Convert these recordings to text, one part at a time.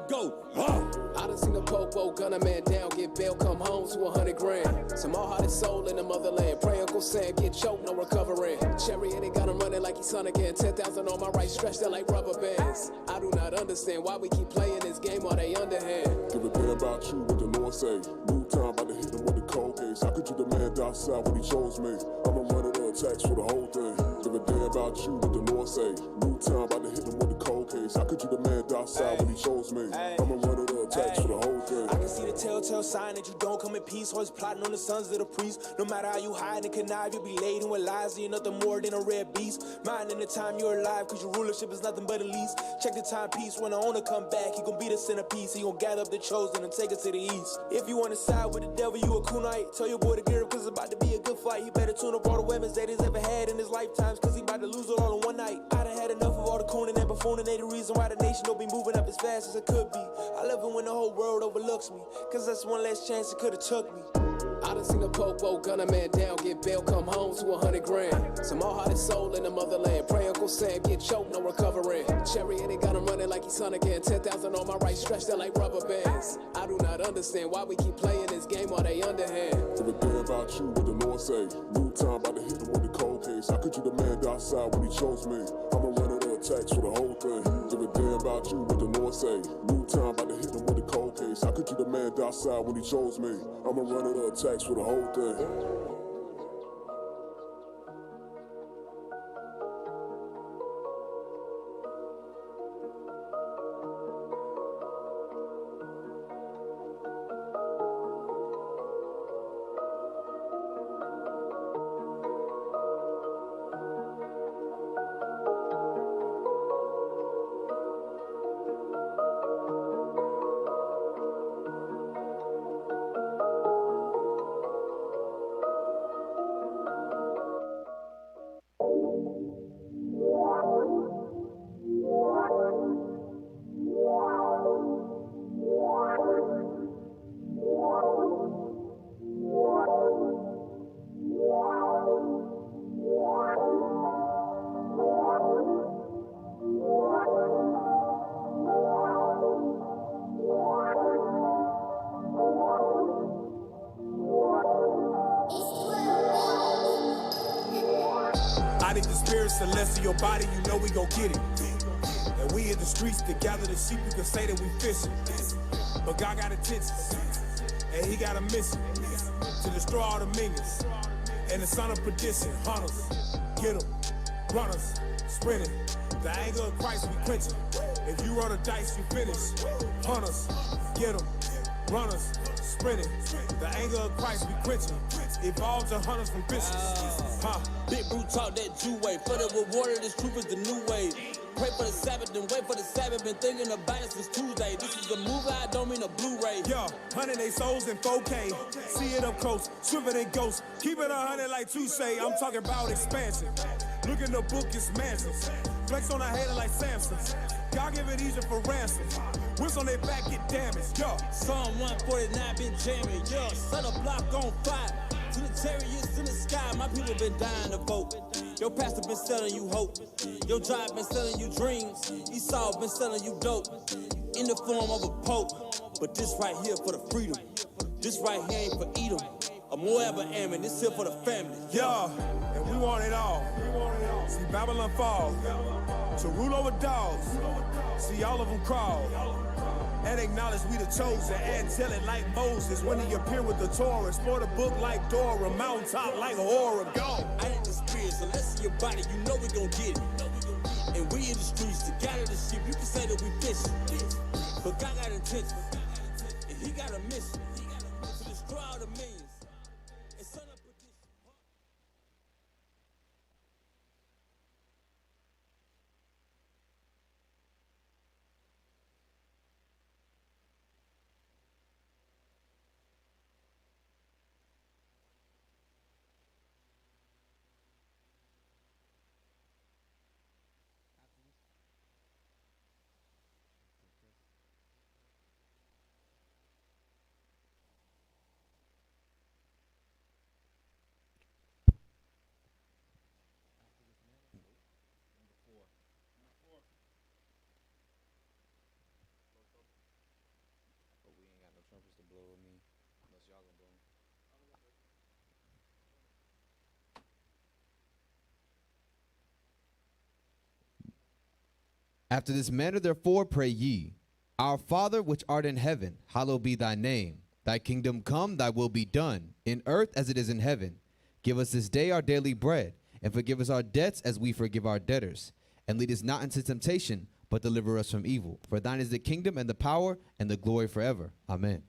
Go. I done seen a popo gun a man down, get bail, come home to 100 grand. Some all-hearted soul in the motherland. Pray Uncle Sam get choked, no recovering. Cherry and they got him running like he's son again. 10,000 on my right, stretched out like rubber bands. I do not understand why we keep playing this game while they underhand. Give a damn about you, what the Lord say. New time, about to hit him with the cold case. How could you demand outside when he chose me? I'ma run it on tax for the whole thing. Give a damn about you, what the Lord say. New time, about to hit him with the cold case. How could you demand outside when he chose me? I'ma run it on tax for the whole thing. I can see the telltale sign that you don't come in peace. Always plotting on the sons of the priest. No matter how you hide and connive, you'll be laden with lies. You're nothing more than a red beast. Minding the time you're alive, cause your rulership is nothing but a lease. Check the timepiece, when the owner come back, he gon' be the centerpiece. He gon' gather up the chosen and take us to the east. If you wanna side with the devil, you a kunite. Tell your boy to gear up, cause it's about to be a good fight. He better tune up all the weapons that he's ever had in his lifetimes, cause he about to lose it all in one night. I done had enough of all the cooning and buffooning. They the reason why the nation don't be moving up as fast as it could be. I love it when the whole world overlooks me, cause that's one last chance it could've took me. I done seen a popo gun a man down, get bail, come home to 100 grand. Some all-hearted soul in the motherland. Pray Uncle Sam get choked, no recovering. Cherry and they got him running like he's son again. 10,000 on my right, stretched out like rubber bands. I do not understand why we keep playing this game while they underhand. Give a damn about you, what the Lord say. New time, about to hit him with the cold case. How could you demand outside when he chose me? I'ma run it on tax for the whole thing. Give a damn about you, what the Lord say. New time, about to hit him with the cold case. How could you demand outside when he chose me? I'ma run it on tax for the whole thing. I need the spirit celestial, your body, you know we gon' get it. And we in the streets to gather the sheep, you can say that we fishing. But God got intentions, and he got a mission to destroy all the minions. And the son of perdition, hunters, get them, runners, sprinting. The anger of Christ we quenching. If you roll the dice, you finish. Hunters, get them, runners, sprinting. The anger of Christ we quenching. Evolve to hunters from bishops. Big brute talk that Jew way. For the reward of this truth is the new way. Pray for the Sabbath, then wait for the Sabbath. Been thinking about it since Tuesday. This is a movie, I don't mean a Blu-ray. Yo, 100 they souls in 4K. See it up close, swimmer than ghosts. Keep it 100 like Touche. I'm talking about expansion. Look in the book, it's mansions. Flex on a hater like Samson's. God give it easier for ransom. Whips on their back get damaged. Yo, Psalm 149 been jamming. Yo, set a block on fire. To the chariots in the sky, my people been dying to vote. Your pastor been selling you hope. Your job been selling you dreams. Esau been selling you dope. In the form of a pope. But this right here for the freedom. This right here ain't for Edom. A Moab or Ammon, this here for the family. yeah, and we want it all. See Babylon fall. To rule over dogs. See all of them crawl. And acknowledge we the chosen, angelic like Moses. When he appeared with the Torah, sport a book like Dora, mountaintop like Oregon. I need the spirit, so let's see your body, you know we gon' get it. And we in the streets to gather the sheep, you can say that we fishing. But God got intentions, and he got a mission to destroy all the millions. And son of perdition. trumpets to blow with me, unless y'all gonna blow 'em. After this manner, therefore, pray ye, Our Father which art in heaven, hallowed be thy name. Thy kingdom come, thy will be done, in earth as it is in heaven. Give us this day our daily bread, and forgive us our debts as we forgive our debtors. And lead us not into temptation, but deliver us from evil. For thine is the kingdom and the power and the glory forever. Amen.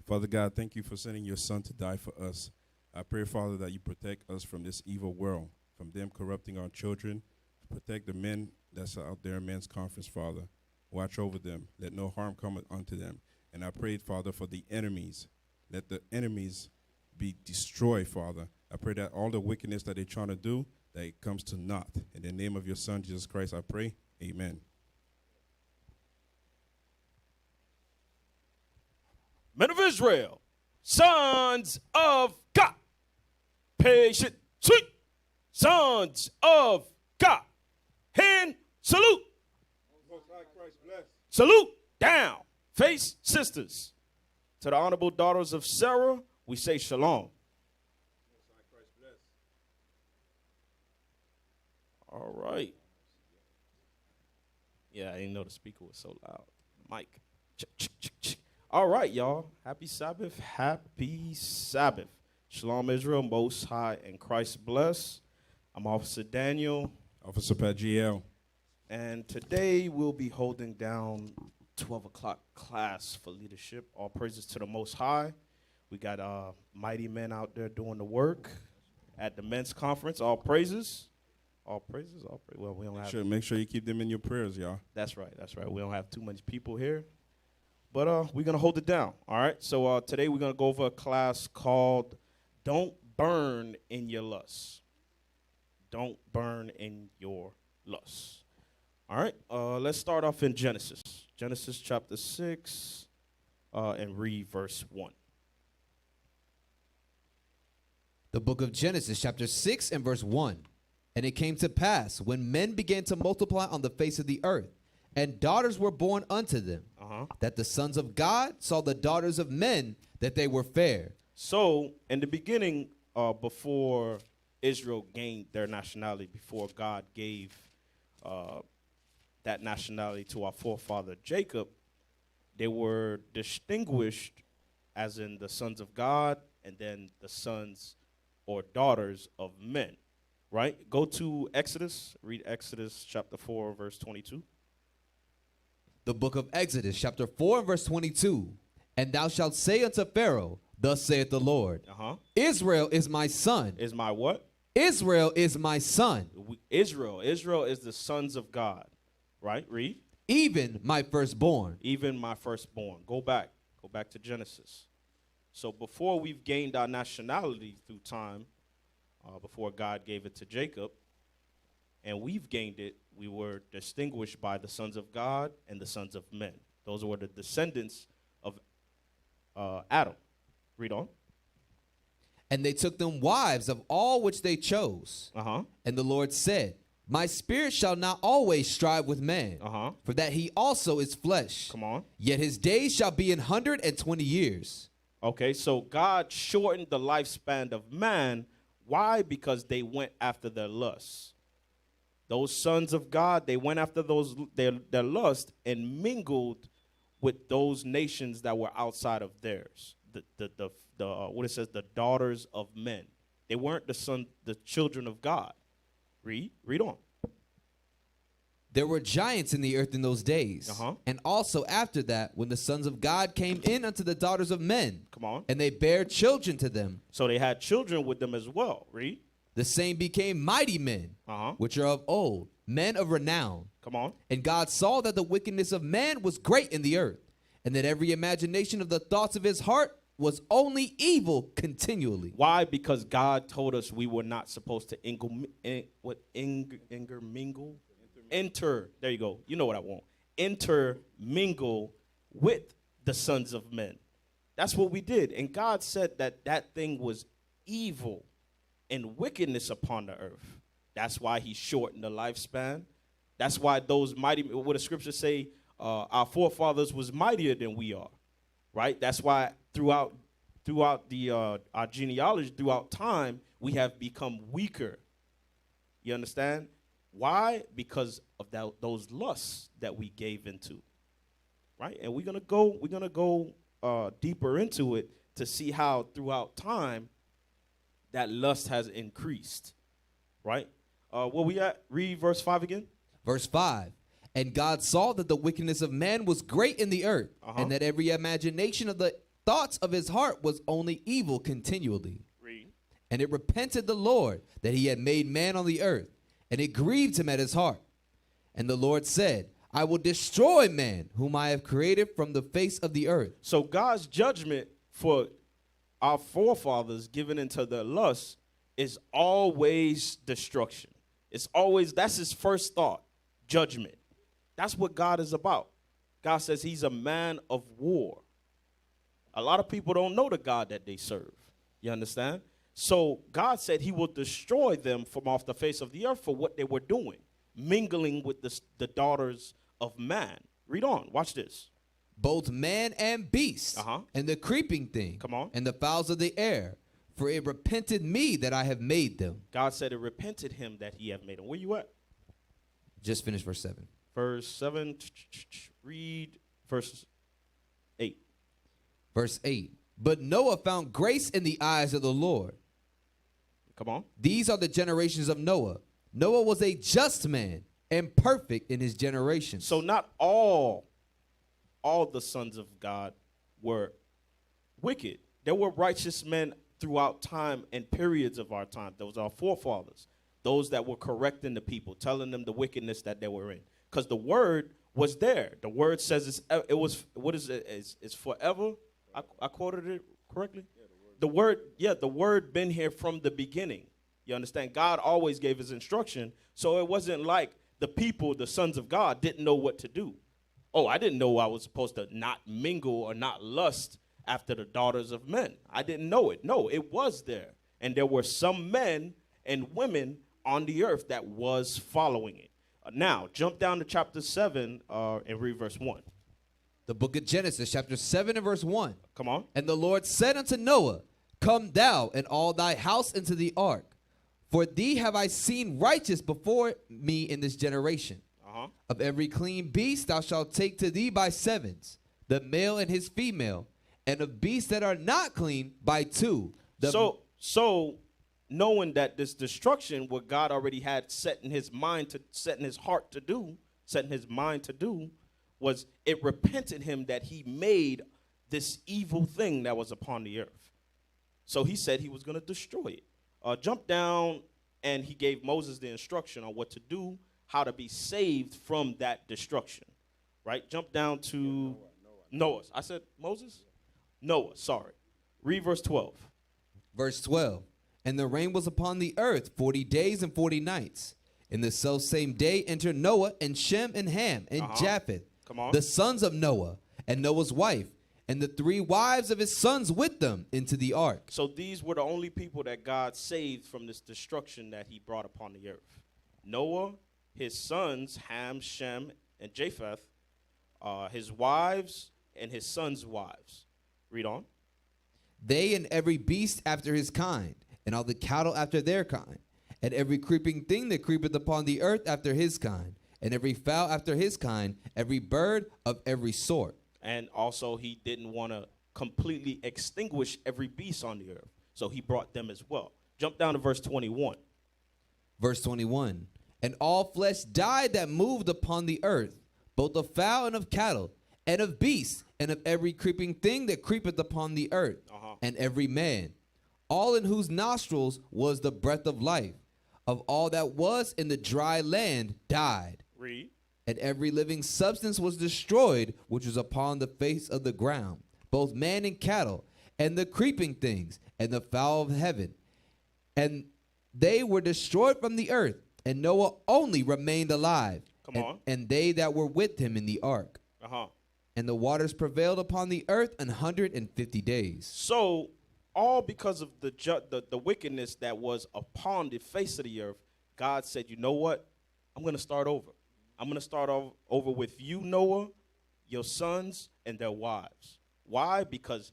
Father God, thank you for sending your son to die for us. I pray, Father, that you protect us from this evil world, from them corrupting our children. Protect the men that's out there in men's conference, Father. Watch over them. Let no harm come unto them. And I prayed, Father, for the enemies. Let the enemies be destroyed, Father. I pray that all the wickedness that they're trying to do, that it comes to naught. In the name of your son, Jesus Christ, I pray. Amen. Men of Israel, sons of God, patient, sweet, sons of God, hand salute. Salute down, face sisters. To the honorable daughters of Sarah, we say shalom. All right. Yeah, I didn't know the speaker was so loud. Mic. All right, y'all. Happy Sabbath. Happy Sabbath. Shalom, Israel, Most High, and Christ bless. I'm Officer Daniel. Officer Pat GL. And today we'll be holding down 12 o'clock class for leadership. All praises to the Most High. We got mighty men out there doing the work at the men's conference. All praises. All praises. All praises. Well, we don't have. Make sure you keep them in your prayers, y'all. That's right. That's right. We don't have too many people here. But we're going to hold it down. All right. So today we're going to go over a class called Don't Burn in Your Lusts. Don't burn in your lusts. All right, let's start off in Genesis. Genesis chapter 6 and read verse 1. The book of Genesis, chapter 6 and verse 1. And it came to pass, when men began to multiply on the face of the earth, and daughters were born unto them, that the sons of God saw the daughters of men, that they were fair. So, in the beginning, before Israel gained their nationality, before God gave that nationality to our forefather Jacob, they were distinguished as in the sons of God and then the sons or daughters of men, right? Go to Exodus, read Exodus chapter 4, verse 22. The book of Exodus, chapter 4 and verse 22. And thou shalt say unto Pharaoh, thus saith the Lord, Israel is my son. Is my what? Israel is my son. Israel is the sons of God. Right, read. Even my firstborn. Even my firstborn. Go back to Genesis. So before we've gained our nationality through time, before God gave it to Jacob, and we've gained it, we were distinguished by the sons of God and the sons of men. Those were the descendants of Adam. Read on. And they took them wives of all which they chose. And the Lord said, My spirit shall not always strive with man, for that he also is flesh. Come on. Yet his days shall be 120 years. Okay, so God shortened the lifespan of man. Why? Because they went after their lusts. Those sons of God, they went after their lust and mingled with those nations that were outside of theirs. What it says, the daughters of men. They weren't the children of God. Read on. There were giants in the earth in those days. And also after that, when the sons of God came in unto the daughters of men. Come on. And they bare children to them. So they had children with them as well. Read. The same became mighty men, which are of old, men of renown. Come on. And God saw that the wickedness of man was great in the earth, and that every imagination of the thoughts of his heart was only evil continually. Why? Because God told us we were not supposed to enter. There you go. You know what I want. Intermingle with the sons of men. That's what we did. And God said that thing was evil and wickedness upon the earth. That's why he shortened the lifespan. That's why those mighty, what the scriptures say, our forefathers was mightier than we are. right? That's why throughout the our genealogy, throughout time, we have become weaker. You understand? Why? Because of those lusts that we gave into, right? And we're gonna go deeper into it to see how throughout time that lust has increased, right? Where we at? Read verse 5 again. Verse 5. And God saw that the wickedness of man was great in the earth, and that every imagination of the thoughts of his heart was only evil continually. Read. And it repented the Lord that he had made man on the earth, and it grieved him at his heart. And the Lord said, I will destroy man whom I have created from the face of the earth. So God's judgment for our forefathers given into their lust is always destruction. It's always, that's his first thought, judgment. That's what God is about. God says he's a man of war. A lot of people don't know the God that they serve. You understand? So God said he will destroy them from off the face of the earth for what they were doing, mingling with the daughters of man. Read on. Watch this. Both man and beast, and the creeping thing, and the fowls of the air, for it repented me that I have made them. God said it repented him that he have made them. Where you at? Just finish verse 7. Verse 7, read verse 8. Verse 8. But Noah found grace in the eyes of the Lord. Come on. These are the generations of Noah. Noah was a just man and perfect in his generation. So not all the sons of God were wicked. There were righteous men throughout time and periods of our time. Those are our forefathers. Those that were correcting the people, telling them the wickedness that they were in. Because the word was there. The word says it was, what is it? It's forever. I quoted it correctly? The word been here from the beginning. You understand? God always gave his instruction. So it wasn't like the people, the sons of God, didn't know what to do. Oh, I didn't know I was supposed to not mingle or not lust after the daughters of men. I didn't know it. No, it was there. And there were some men and women on the earth that was following it. Now, jump down to chapter 7 and read verse 1. The book of Genesis, chapter 7 and verse 1. Come on. And the Lord said unto Noah, Come thou and all thy house into the ark, for thee have I seen righteous before me in this generation. Of every clean beast thou shalt take to thee by sevens, the male and his female, and of beasts that are not clean by two. So knowing that this destruction, what God already had set in his mind to set in his heart to do, set in his mind to do, was it repented him that he made this evil thing that was upon the earth. So he said he was going to destroy it. Jump down, and he gave Moses the instruction on what to do, how to be saved from that destruction. Right? Jump down to Noah. I said Moses? Noah, sorry. Read verse 12. Verse 12. And the rain was upon the earth 40 days and 40 nights. In the selfsame day entered Noah and Shem and Ham and Japheth, the sons of Noah, and Noah's wife, and the 3 wives of his sons with them into the ark. So these were the only people that God saved from this destruction that he brought upon the earth. Noah, his sons, Ham, Shem, and Japheth, his wives, and his sons' wives. Read on. They and every beast after his kind, and all the cattle after their kind, and every creeping thing that creepeth upon the earth after his kind, and every fowl after his kind, every bird of every sort. And also he didn't want to completely extinguish every beast on the earth, so he brought them as well. Jump down to verse 21. Verse 21. And all flesh died that moved upon the earth, both of fowl and of cattle, and of beasts, and of every creeping thing that creepeth upon the earth, and every man, all in whose nostrils was the breath of life, of all that was in the dry land died. Read. And every living substance was destroyed, which was upon the face of the ground, both man and cattle, and the creeping things, and the fowl of heaven. And they were destroyed from the earth, and Noah only remained alive, and they that were with him in the ark. And the waters prevailed upon the earth 150 days. So, all because of the wickedness that was upon the face of the earth, God said, you know what? I'm going to start over. I'm going to start over with you, Noah, your sons, and their wives. Why? Because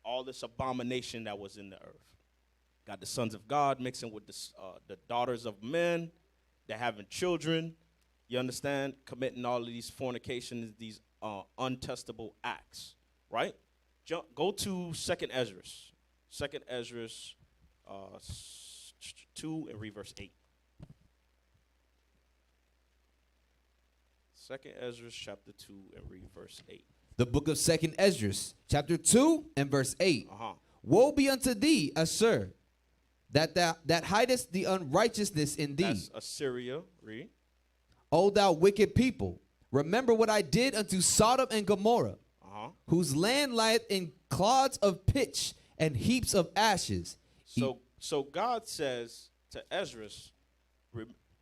all this abomination that was in the earth. Got the sons of God mixing with the daughters of men. They're having children. You understand? Committing all of these fornications, these untestable acts. Right? Go to 2nd Ezra. 2nd Ezra 2 and read verse 8. 2nd Ezra chapter 2 and read verse 8. The book of 2nd Ezra, chapter 2 and verse 8. Woe be unto thee, Assur, that hidest the unrighteousness in thee. That's Assyria. Read. O thou wicked people, remember what I did unto Sodom and Gomorrah, whose land lieth in clods of pitch and heaps of ashes. So God says to Ezra,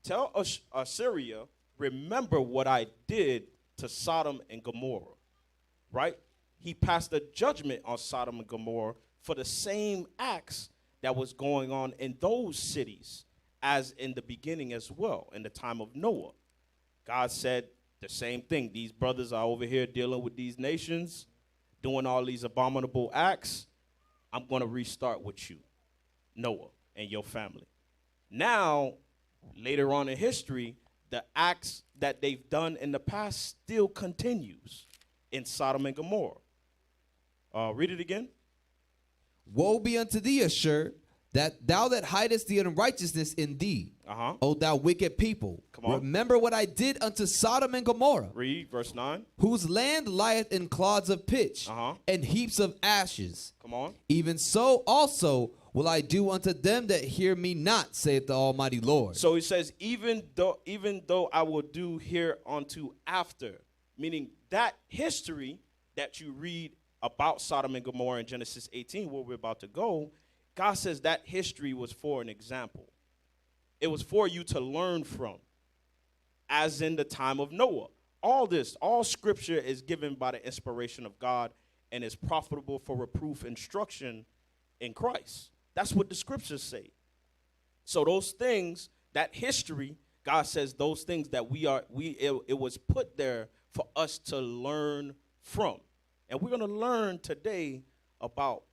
tell Assyria, remember what I did to Sodom and Gomorrah. Right? He passed a judgment on Sodom and Gomorrah for the same acts that was going on in those cities as in the beginning as well, in the time of Noah. God said the same thing. These brothers are over here dealing with these nations, doing all these abominable acts. I'm going to restart with you, Noah, and your family. Now, later on in history, the acts that they've done in the past still continues in Sodom and Gomorrah. Read it again. Woe be unto thee, Assur, that thou that hidest the unrighteousness in thee, O thou wicked people. Remember what I did unto Sodom and Gomorrah. Read verse 9. Whose land lieth in clods of pitch and heaps of ashes. Come on. Even so also will I do unto them that hear me not, saith the Almighty Lord. So he says, even though I will do hereunto after, meaning that history that you read about Sodom and Gomorrah in Genesis 18, where we're about to go, God says that history was for an example. It was for you to learn from, as in the time of Noah. All scripture is given by the inspiration of God and is profitable for reproof, instruction in Christ. That's what the scriptures say. So those things, that history, God says those things that it was put there for us to learn from. And we're going to learn today about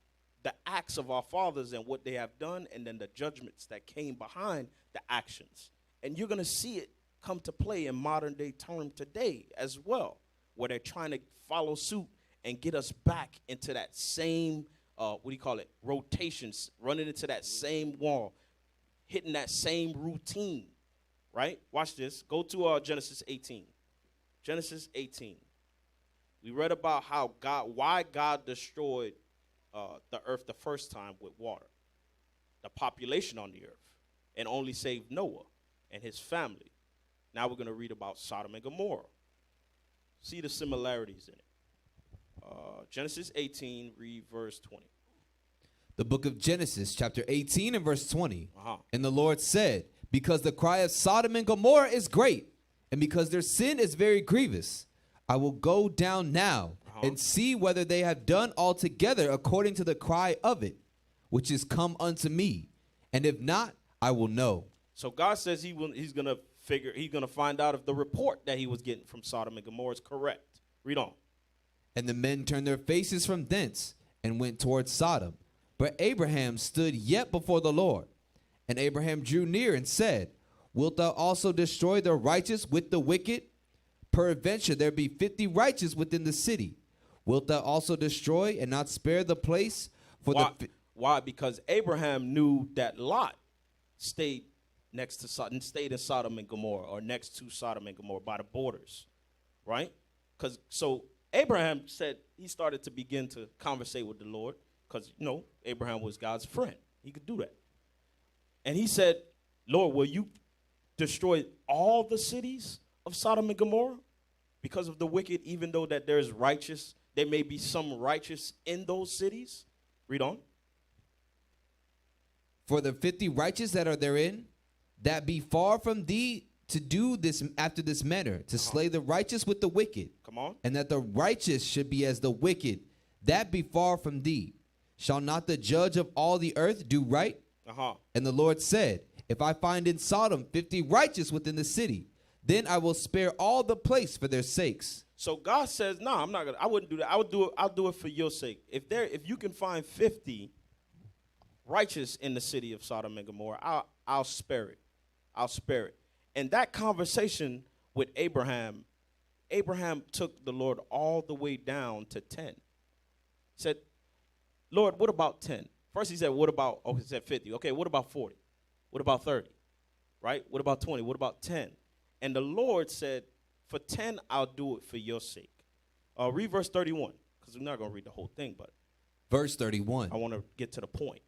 the acts of our fathers and what they have done, and then the judgments that came behind the actions. And you're going to see it come to play in modern day term today as well, where they're trying to follow suit and get us back into that same, rotations, running into that same wall, hitting that same routine, right? Watch this. Go to Genesis 18. Genesis 18. We read about why God destroyed the earth the first time with water, the population on the earth, and only saved Noah and his family. Now we're going to read about Sodom and Gomorrah. See the similarities in it. Genesis 18, read verse 20. The book of Genesis, chapter 18 and verse 20. And the Lord said, because the cry of Sodom and Gomorrah is great, and because their sin is very grievous, I will go down now and see whether they have done altogether according to the cry of it, which is come unto me. And if not, I will know. So God says he's going to find out if the report that he was getting from Sodom and Gomorrah is correct. Read on. And the men turned their faces from thence and went towards Sodom. But Abraham stood yet before the Lord. And Abraham drew near and said, wilt thou also destroy the righteous with the wicked? Peradventure there be 50 righteous within the city. Wilt thou also destroy and not spare the place for Why? Because Abraham knew that Lot stayed in Sodom and Gomorrah, or next to Sodom and Gomorrah by the borders, right? So Abraham said he started to begin to conversate with the Lord, because Abraham was God's friend. He could do that. And he said, Lord, will you destroy all the cities of Sodom and Gomorrah because of the wicked, even though that there may be some righteous in those cities? Read on. For the 50 righteous that are therein, that be far from thee to do this after this manner, to slay the righteous with the wicked. Come on. And that the righteous should be as the wicked, that be far from thee. Shall not the judge of all the earth do right? And the Lord said, if I find in Sodom 50 righteous within the city, then I will spare all the place for their sakes. So God says, no, I'm not gonna. I wouldn't do that. I'll do it for your sake. If you can find 50 righteous in the city of Sodom and Gomorrah, I'll spare it. I'll spare it. And that conversation with Abraham took the Lord all the way down to 10. He said, Lord, what about 10? First he said, what about, he said 50. Okay, what about 40? What about 30? Right? What about 20? What about 10? And the Lord said, for 10, I'll do it for your sake. Read verse 31, because we're not going to read the whole thing, but Verse 31. I want to get to the point.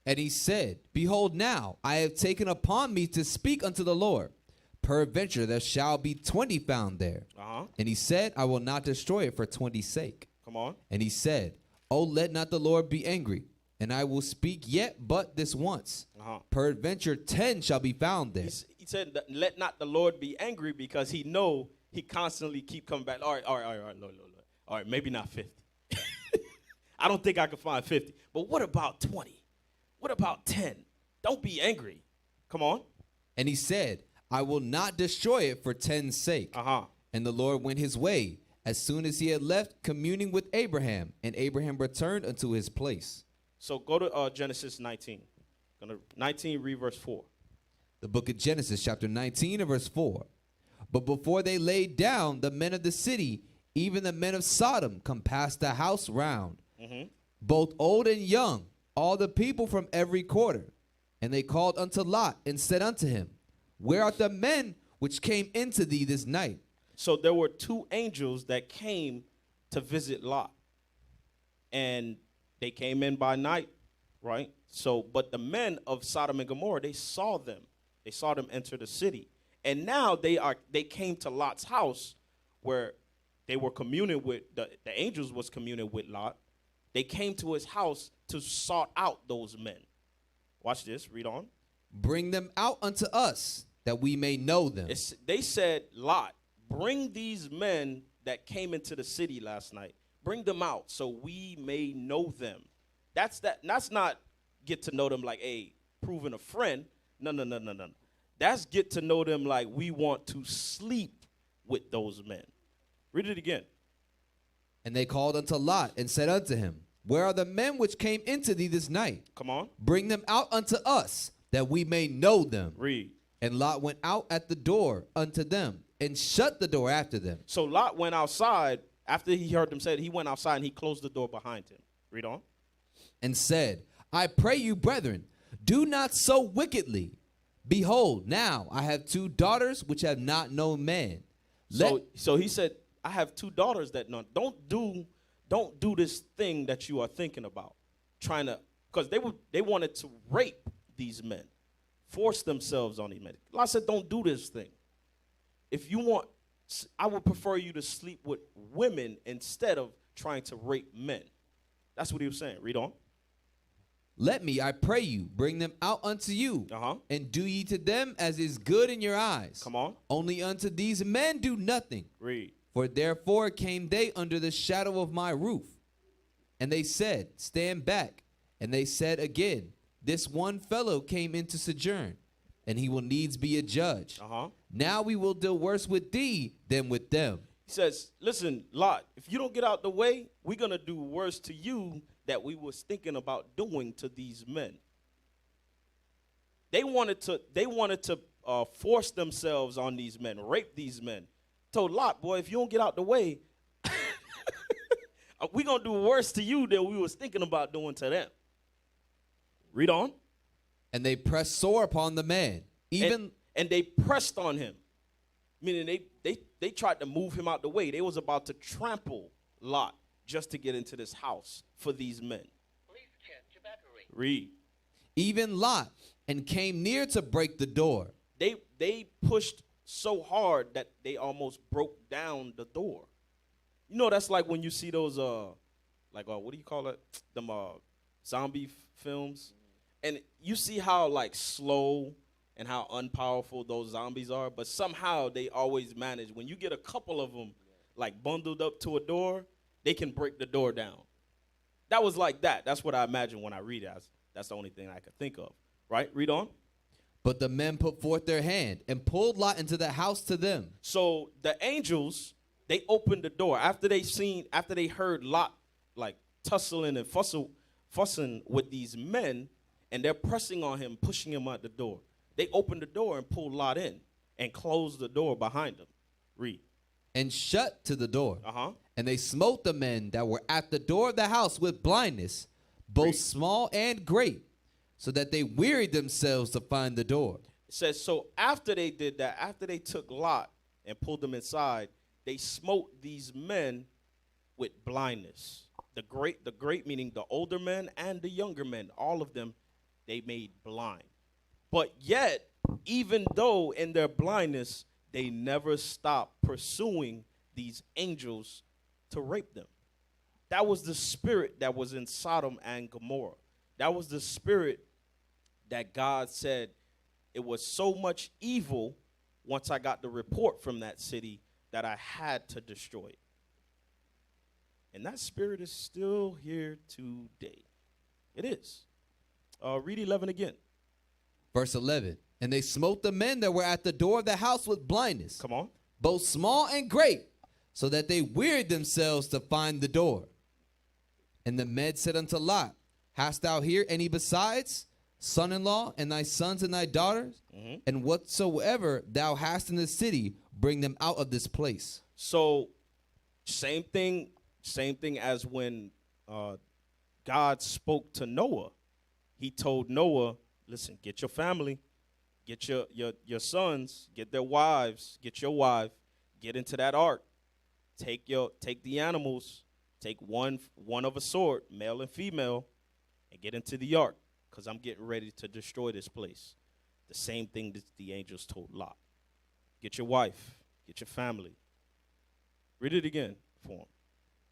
And he said, Behold, now I have taken upon me to speak unto the Lord. Peradventure there shall be 20 found there. Uh-huh. And he said, I will not destroy it for 20's sake. Come on. And he said, Oh, let not the Lord be angry, and I will speak yet but this once. Uh-huh. Peradventure 10 shall be found there. He said, let not the Lord be angry, because he constantly keep coming back. All right, Lord. All right, maybe not 50. I don't think I can find 50. But what about 20? What about 10? Don't be angry. Come on. And he said, I will not destroy it for 10's sake. Uh-huh. And the Lord went his way as soon as he had left communing with Abraham, and Abraham returned unto his place. So go to Genesis 19. 19, read verse 4. The book of Genesis, chapter 19, and verse 4. But before they laid down, the men of the city, even the men of Sodom, compassed the house round, both old and young, all the people from every quarter. And they called unto Lot, and said unto him, Where are the men which came into thee this night? So there were two angels that came to visit Lot. And they came in by night, right? So, but the men of Sodom and Gomorrah, they saw them. They saw them enter the city. And now they came to Lot's house, where they were communing with, the angels was communing with Lot. They came to his house to sort out those men. Watch this, read on. Bring them out unto us, that we may know them. They said, Lot, bring these men that came into the city last night. Bring them out so we may know them. That's not get to know them like, hey, proving a friend. No. That's get to know them like we want to sleep with those men. Read it again. And they called unto Lot, and said unto him, Where are the men which came into thee this night? Come on. Bring them out unto us, that we may know them. Read. And Lot went out at the door unto them, and shut the door after them. So Lot went outside. After he heard them say it, he went outside and he closed the door behind him. Read on. And said, I pray you, brethren, do not so wickedly. Behold, now I have 2 daughters which have not known man. So he said, I have 2 daughters that know. Don't do this thing that you are thinking about. Because they wanted to rape these men, force themselves on these men. Allah said, don't do this thing. If you want, I would prefer you to sleep with women instead of trying to rape men. That's what he was saying. Read on. Let me, I pray you, bring them out unto you, and do ye to them as is good in your eyes. Come on. Only unto these men do nothing. Read. For therefore came they under the shadow of my roof. And they said, Stand back. And they said again, This one fellow came into sojourn, and he will needs be a judge. Now we will deal worse with thee than with them. He says, listen, Lot, if you don't get out the way, we're going to do worse to you that we was thinking about doing to these men. They wanted to force themselves on these men, rape these men. Told Lot, boy, if you don't get out the way, we're going to do worse to you than we was thinking about doing to them. Read on. And they pressed sore upon the man. And they pressed on him. Meaning they tried to move him out the way. They was about to trample Lot just to get into this house for these men. Please check your battery. Read. Even Lot, and came near to break the door. They pushed so hard that they almost broke down the door. You know, that's like when you see those what do you call it? Them zombie films. And you see how like slow and how unpowerful those zombies are, but somehow they always manage. When you get a couple of them like bundled up to a door, they can break the door down. That was like that. That's what I imagine when I read it. That's the only thing I could think of. Right? Read on. But the men put forth their hand and pulled Lot into the house to them. So the angels They opened the door after they heard Lot like tussling and fussing with these men, and they're pressing on him, pushing him out the door. They opened the door and pulled Lot in and closed the door behind him. Read. And shut to the door. Uh-huh. And they smote the men that were at the door of the house with blindness, both small and great, so that they wearied themselves to find the door. It says, so after they did that, after they took Lot and pulled them inside, they smote these men with blindness. The great meaning the older men and the younger men, all of them, they made blind. But yet, even though in their blindness, they never stopped pursuing these angels to rape them. That was the spirit that was in Sodom and Gomorrah. That was the spirit that God said it was so much evil once I got the report from that city that I had to destroy it. And that spirit is still here today. It is. Read 11 again. Verse 11. And they smote the men that were at the door of the house with blindness. Come on. Both small and great, so that they wearied themselves to find the door. And the men said unto Lot, hast thou here any besides, son-in-law, and thy sons and thy daughters? Mm-hmm. And whatsoever thou hast in the city, bring them out of this place. So, same thing as when God spoke to Noah. He told Noah, listen, get your family, get your sons, get their wives, get your wife, get into that ark. Take the animals, take one of a sort, male and female, and get into the ark, because I'm getting ready to destroy this place. The same thing that the angels told Lot. Get your wife, get your family. Read it again for him.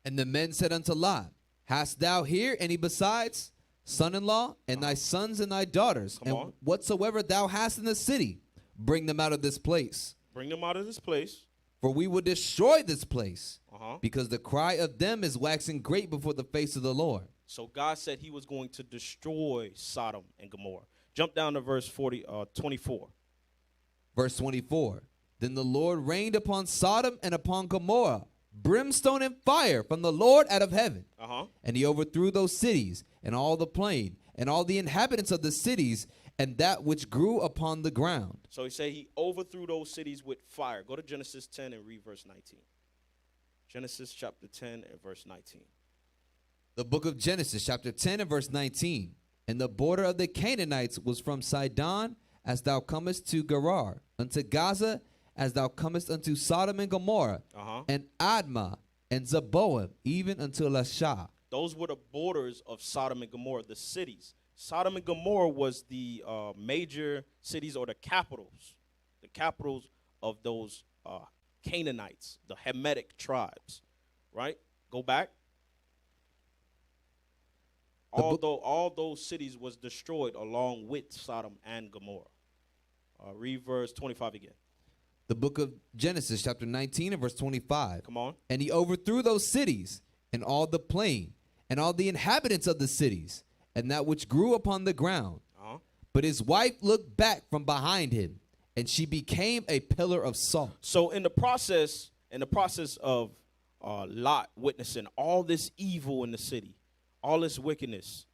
And the men said unto Lot, hast thou here any besides, son-in-law, and thy sons and thy daughters? Come and on. whatsoever thou hast in the city, bring them out of this place. Bring them out of this place. For we will destroy this place, Uh-huh. because the cry of them is waxing great before the face of the Lord. So God said he was going to destroy Sodom and Gomorrah. Jump down to verse 24. Verse 24. Then the Lord rained upon Sodom and upon Gomorrah brimstone and fire from the Lord out of heaven. Uh-huh. And he overthrew those cities and all the plain and all the inhabitants of the cities and that which grew upon the ground. So he said he overthrew those cities with fire. Go to Genesis 10 and read verse 19. Genesis chapter 10 and verse 19. The book of Genesis chapter 10 and verse 19. And the border of the Canaanites was from Sidon as thou comest to Gerar, unto Gaza as thou comest unto Sodom and Gomorrah, Uh-huh. and Admah and Zeboim, even unto Lashah. Those were the borders of Sodom and Gomorrah, the cities. Sodom and Gomorrah was the major cities, or the capitals of those Canaanites, the Hamitic tribes, right? Go back. All those cities was destroyed along with Sodom and Gomorrah. Read verse 25 again. The book of Genesis chapter 19 and verse 25. Come on. And he overthrew those cities and all the plain and all the inhabitants of the cities and that which grew upon the ground. Uh-huh. But his wife looked back from behind him, and she became a pillar of salt. So in the process of Lot witnessing all this evil in the city, all this wickedness,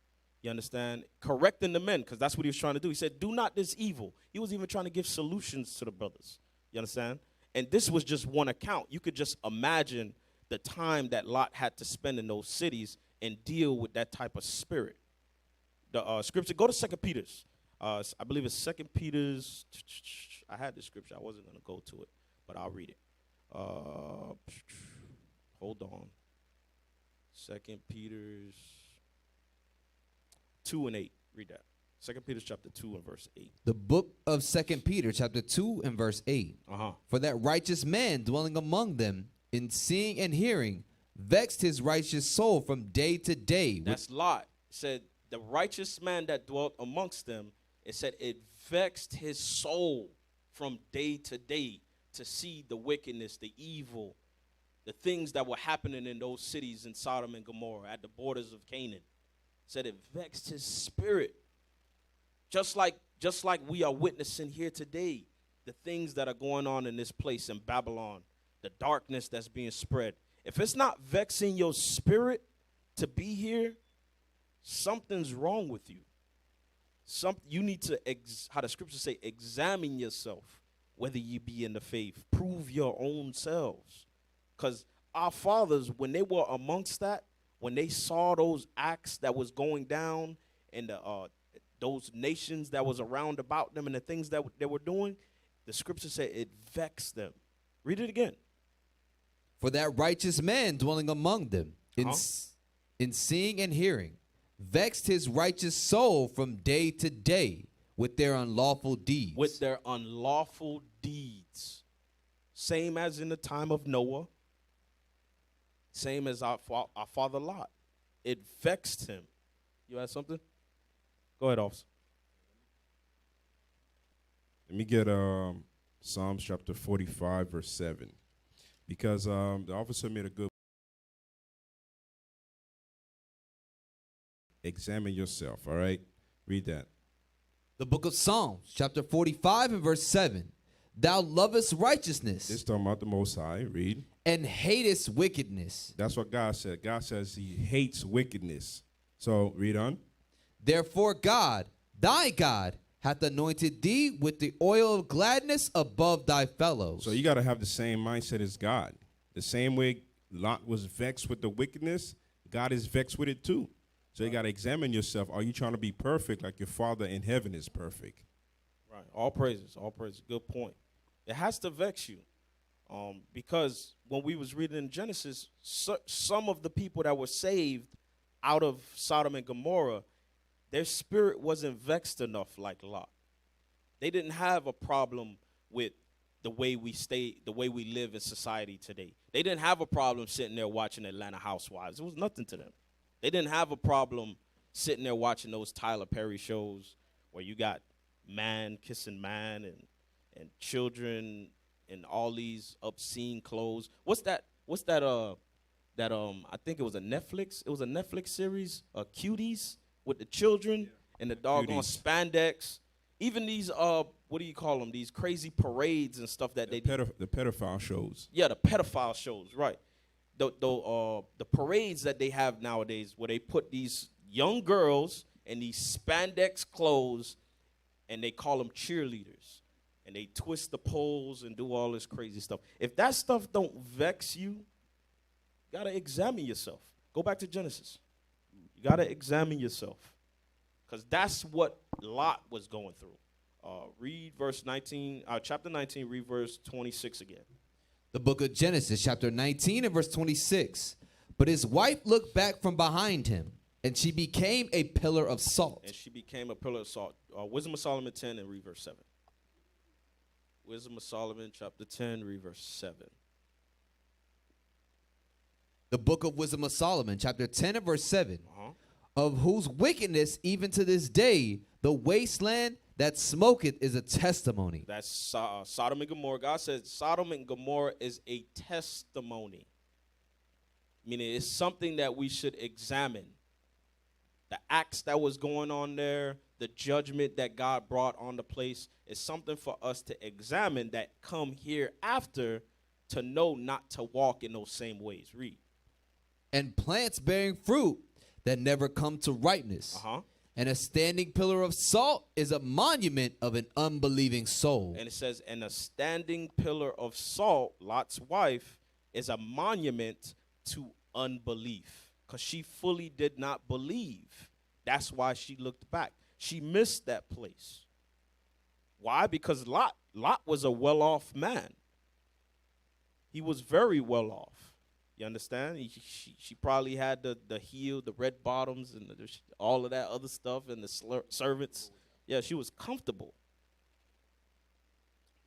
you understand, correcting the men, because that's what he was trying to do. He said, do not this evil. He was even trying to give solutions to the brothers. You understand? And this was just one account. You could just imagine the time that Lot had to spend in those cities and deal with that type of spirit. The scripture, go to 2 Peter's. I believe it's 2 Peter's. I had the scripture. I wasn't going to go to it, but I'll read it. Hold on. 2 Peter's 2 and 8. Read that. 2 Peter chapter 2 and verse 8. The book of 2 Peter chapter 2 and verse 8. Uh-huh. For that righteous man dwelling among them, in seeing and hearing, vexed his righteous soul from day to day. That's Lot. It said the righteous man that dwelt amongst them, it said it vexed his soul from day to day to see the wickedness, the evil, the things that were happening in those cities in Sodom and Gomorrah at the borders of Canaan. It said it vexed his spirit. Just like we are witnessing here today, the things that are going on in this place in Babylon, the darkness that's being spread. If it's not vexing your spirit to be here, something's wrong with you. You need to, how the scriptures say, examine yourself, whether you be in the faith. Prove your own selves. Because our fathers, when they were amongst that, when they saw those acts that was going down and those nations that was around about them and the things that they were doing, the scripture said it vexed them. Read it again. For that righteous man dwelling among them, in seeing and hearing, vexed his righteous soul from day to day with their unlawful deeds. With their unlawful deeds. Same as in the time of Noah. Same as our father Lot. It vexed him. You had something? Go ahead, officer. Let me get Psalms chapter 45, verse 7. Because the officer made a good examine yourself, all right? Read that. The book of Psalms, chapter 45 and verse 7. Thou lovest righteousness. It's talking about the Most High. Read. And hatest wickedness. That's what God said. God says he hates wickedness. So read on. Therefore God, thy God, hath anointed thee with the oil of gladness above thy fellows. So you got to have the same mindset as God. The same way Lot was vexed with the wickedness, God is vexed with it too. So you got to examine yourself. Are you trying to be perfect like your Father in heaven is perfect? Right. All praises. All praises. Good point. It has to vex you. Because when we was reading in Genesis, some of the people that were saved out of Sodom and Gomorrah, their spirit wasn't vexed enough like Lot. They didn't have a problem with the way we live in society today. They didn't have a problem sitting there watching Atlanta Housewives. It was nothing to them. They didn't have a problem sitting there watching those Tyler Perry shows where you got man kissing man and children in all these obscene clothes. What's that I think it was a Netflix series, Cuties, with the children and the doggone spandex. Even these what do you call them? These crazy parades and stuff that the pedophile shows. Yeah, the pedophile shows, right. The parades that they have nowadays where they put these young girls in these spandex clothes and they call them cheerleaders. And they twist the poles and do all this crazy stuff. If that stuff don't vex you, you got to examine yourself. Go back to Genesis. You got to examine yourself. Because that's what Lot was going through. Read verse 19, chapter 19, read verse 26 again. The book of Genesis, chapter 19 and verse 26. But his wife looked back from behind him, and she became a pillar of salt. And she became a pillar of salt. Wisdom of Solomon 10 and read verse 7. Wisdom of Solomon, chapter 10, read verse 7. The book of Wisdom of Solomon, chapter 10 and verse 7. Of whose wickedness even to this day, the wasteland that smoketh is a testimony. That's Sodom and Gomorrah. God said Sodom and Gomorrah is a testimony. Meaning it's something that we should examine. The acts that was going on there, the judgment that God brought on the place is something for us to examine that come here after to know not to walk in those same ways. Read. And plants bearing fruit that never come to ripeness. And a standing pillar of salt is a monument of an unbelieving soul. And it says, and a standing pillar of salt, Lot's wife, is a monument to unbelief. Because she fully did not believe. That's why she looked back. She missed that place. Why? Because Lot was a well-off man. He was very well off. You understand? She probably had the heel, the red bottoms, and all of that other stuff, and the servants. Yeah, she was comfortable.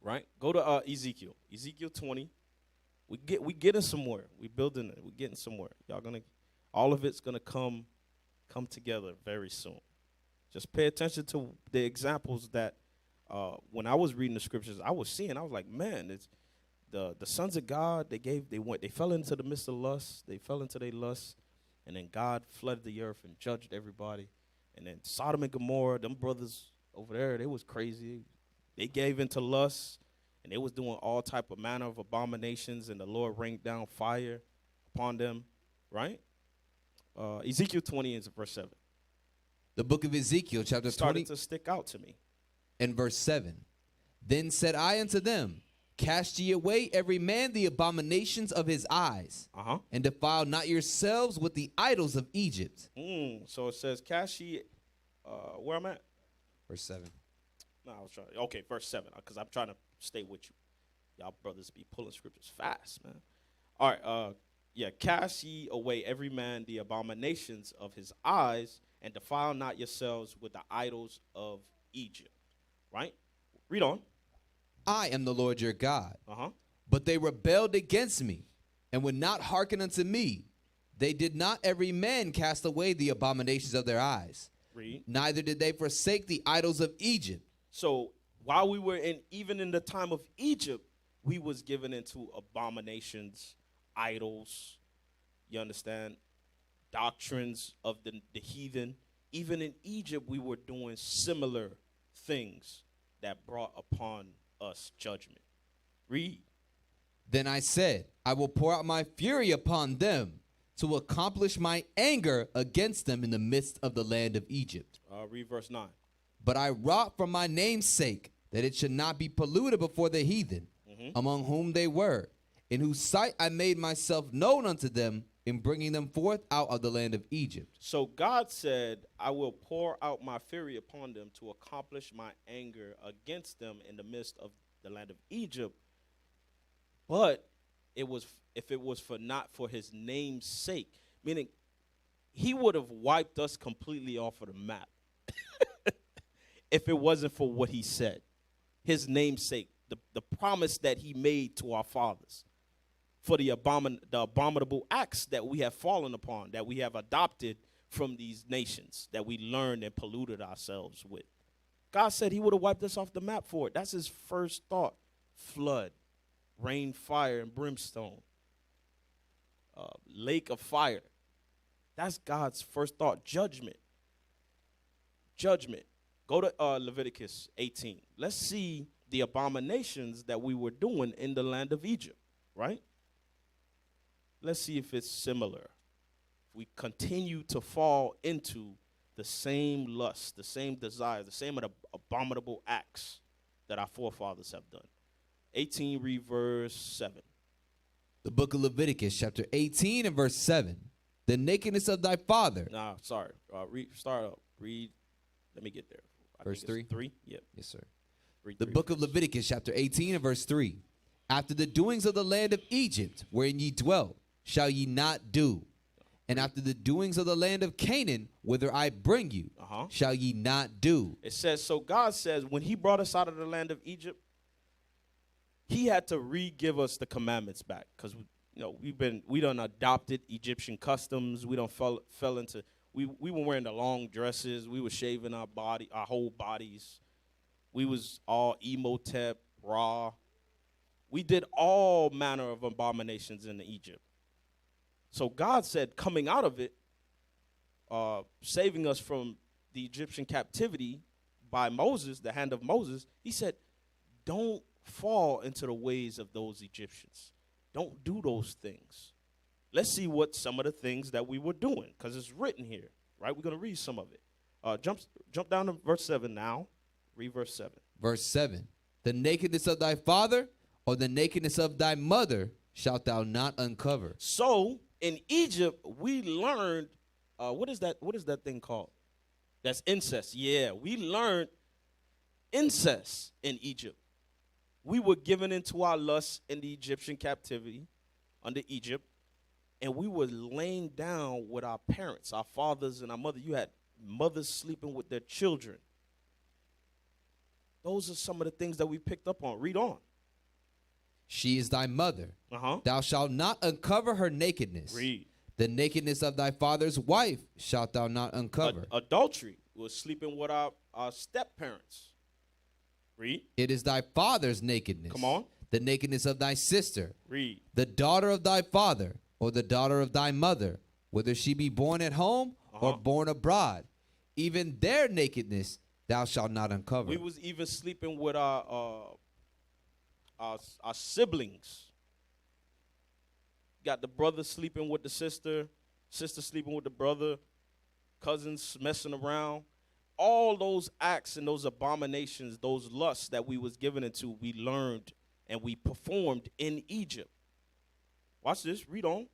Right? Go to Ezekiel. Ezekiel 20. We getting somewhere. We building it. We getting somewhere. All of it's gonna come together very soon. Just pay attention to the examples that when I was reading the scriptures, I was seeing. I was like, man, it's the sons of God. They fell into the midst of lust. They fell into their lust, and then God flooded the earth and judged everybody. And then Sodom and Gomorrah, them brothers over there, they was crazy. They gave into lust, and they was doing all type of manner of abominations, and the Lord rained down fire upon them, right? Ezekiel 20 is verse 7. The book of Ezekiel, chapter 20, Started to stick out to me. and verse 7. Then said I unto them, cast ye away every man the abominations of his eyes, and defile not yourselves with the idols of Egypt. So it says, cast ye, where I'm at? Verse 7. No, I was trying. Okay, verse 7, because I'm trying to stay with you. Y'all brothers be pulling scriptures fast, man. All right, cast ye away every man the abominations of his eyes, and defile not yourselves with the idols of Egypt. Right? Read on. I am the Lord your God. But they rebelled against me, and would not hearken unto me. They did not every man cast away the abominations of their eyes. Read. Neither did they forsake the idols of Egypt. So while we were even in the time of Egypt, we was given into abominations, idols, you understand, doctrines of the heathen. Even in Egypt, we were doing similar things that brought upon us judgment. Read. Then I said, I will pour out my fury upon them to accomplish my anger against them in the midst of the land of Egypt. Read verse 9. But I wrought for my name's sake that it should not be polluted before the heathen, among whom they were, in whose sight I made myself known unto them in bringing them forth out of the land of Egypt. So God said, I will pour out my fury upon them to accomplish my anger against them in the midst of the land of Egypt. But if it was for not for his name's sake, meaning he would have wiped us completely off of the map if it wasn't for what he said, his name's sake, the promise that he made to our fathers, for the abominable acts that we have fallen upon, that we have adopted from these nations, that we learned and polluted ourselves with. God said he would have wiped us off the map for it. That's his first thought. Flood, rain, fire, and brimstone, lake of fire. That's God's first thought. Judgment. Judgment. Go to Leviticus 18. Let's see the abominations that we were doing in the land of Egypt, right? Let's see if it's similar. We continue to fall into the same lust, the same desire, the same abominable acts that our forefathers have done. 18, read verse 7. The book of Leviticus, chapter 18 and verse 7. The nakedness of thy father. Nah, sorry. Start up. Read. Let me get there. Verse 3? 3? Yep. Yes, sir. Read The 3 book of first. Leviticus, chapter 18 and verse 3. After the doings of the land of Egypt, wherein ye dwell, shall ye not do. And after the doings of the land of Canaan, whither I bring you, shall ye not do. It says, so God says, when he brought us out of the land of Egypt, he had to re-give us the commandments back, because we done adopted Egyptian customs. We done fell into, we were wearing the long dresses. We were shaving our whole bodies. We was all Emotep, Ra. We did all manner of abominations in Egypt. So God said, coming out of it, saving us from the Egyptian captivity by Moses, the hand of Moses, he said, don't fall into the ways of those Egyptians. Don't do those things. Let's see what some of the things that we were doing, because it's written here, right? We're going to read some of it. Jump down to verse 7 now. Read verse 7. Verse 7. The nakedness of thy father or the nakedness of thy mother shalt thou not uncover. So in Egypt, we learned, what is that thing called? That's incest. Yeah, we learned incest in Egypt. We were given into our lusts in the Egyptian captivity under Egypt, and we were laying down with our parents, our fathers and our mother. You had mothers sleeping with their children. Those are some of the things that we picked up on. Read on. She is thy mother. Thou shalt not uncover her nakedness. Read. The nakedness of thy father's wife shalt thou not uncover. Adultery was sleeping with our step-parents. Read. It is thy father's nakedness. Come on. The nakedness of thy sister. Read. The daughter of thy father or the daughter of thy mother, whether she be born at home or born abroad, even their nakedness thou shalt not uncover. We was even sleeping with our our siblings. Got the brother sleeping with the sister, sister sleeping with the brother, cousins messing around. All those acts and those abominations, those lusts that we was given into, we learned and we performed in Egypt. Watch this. Read on.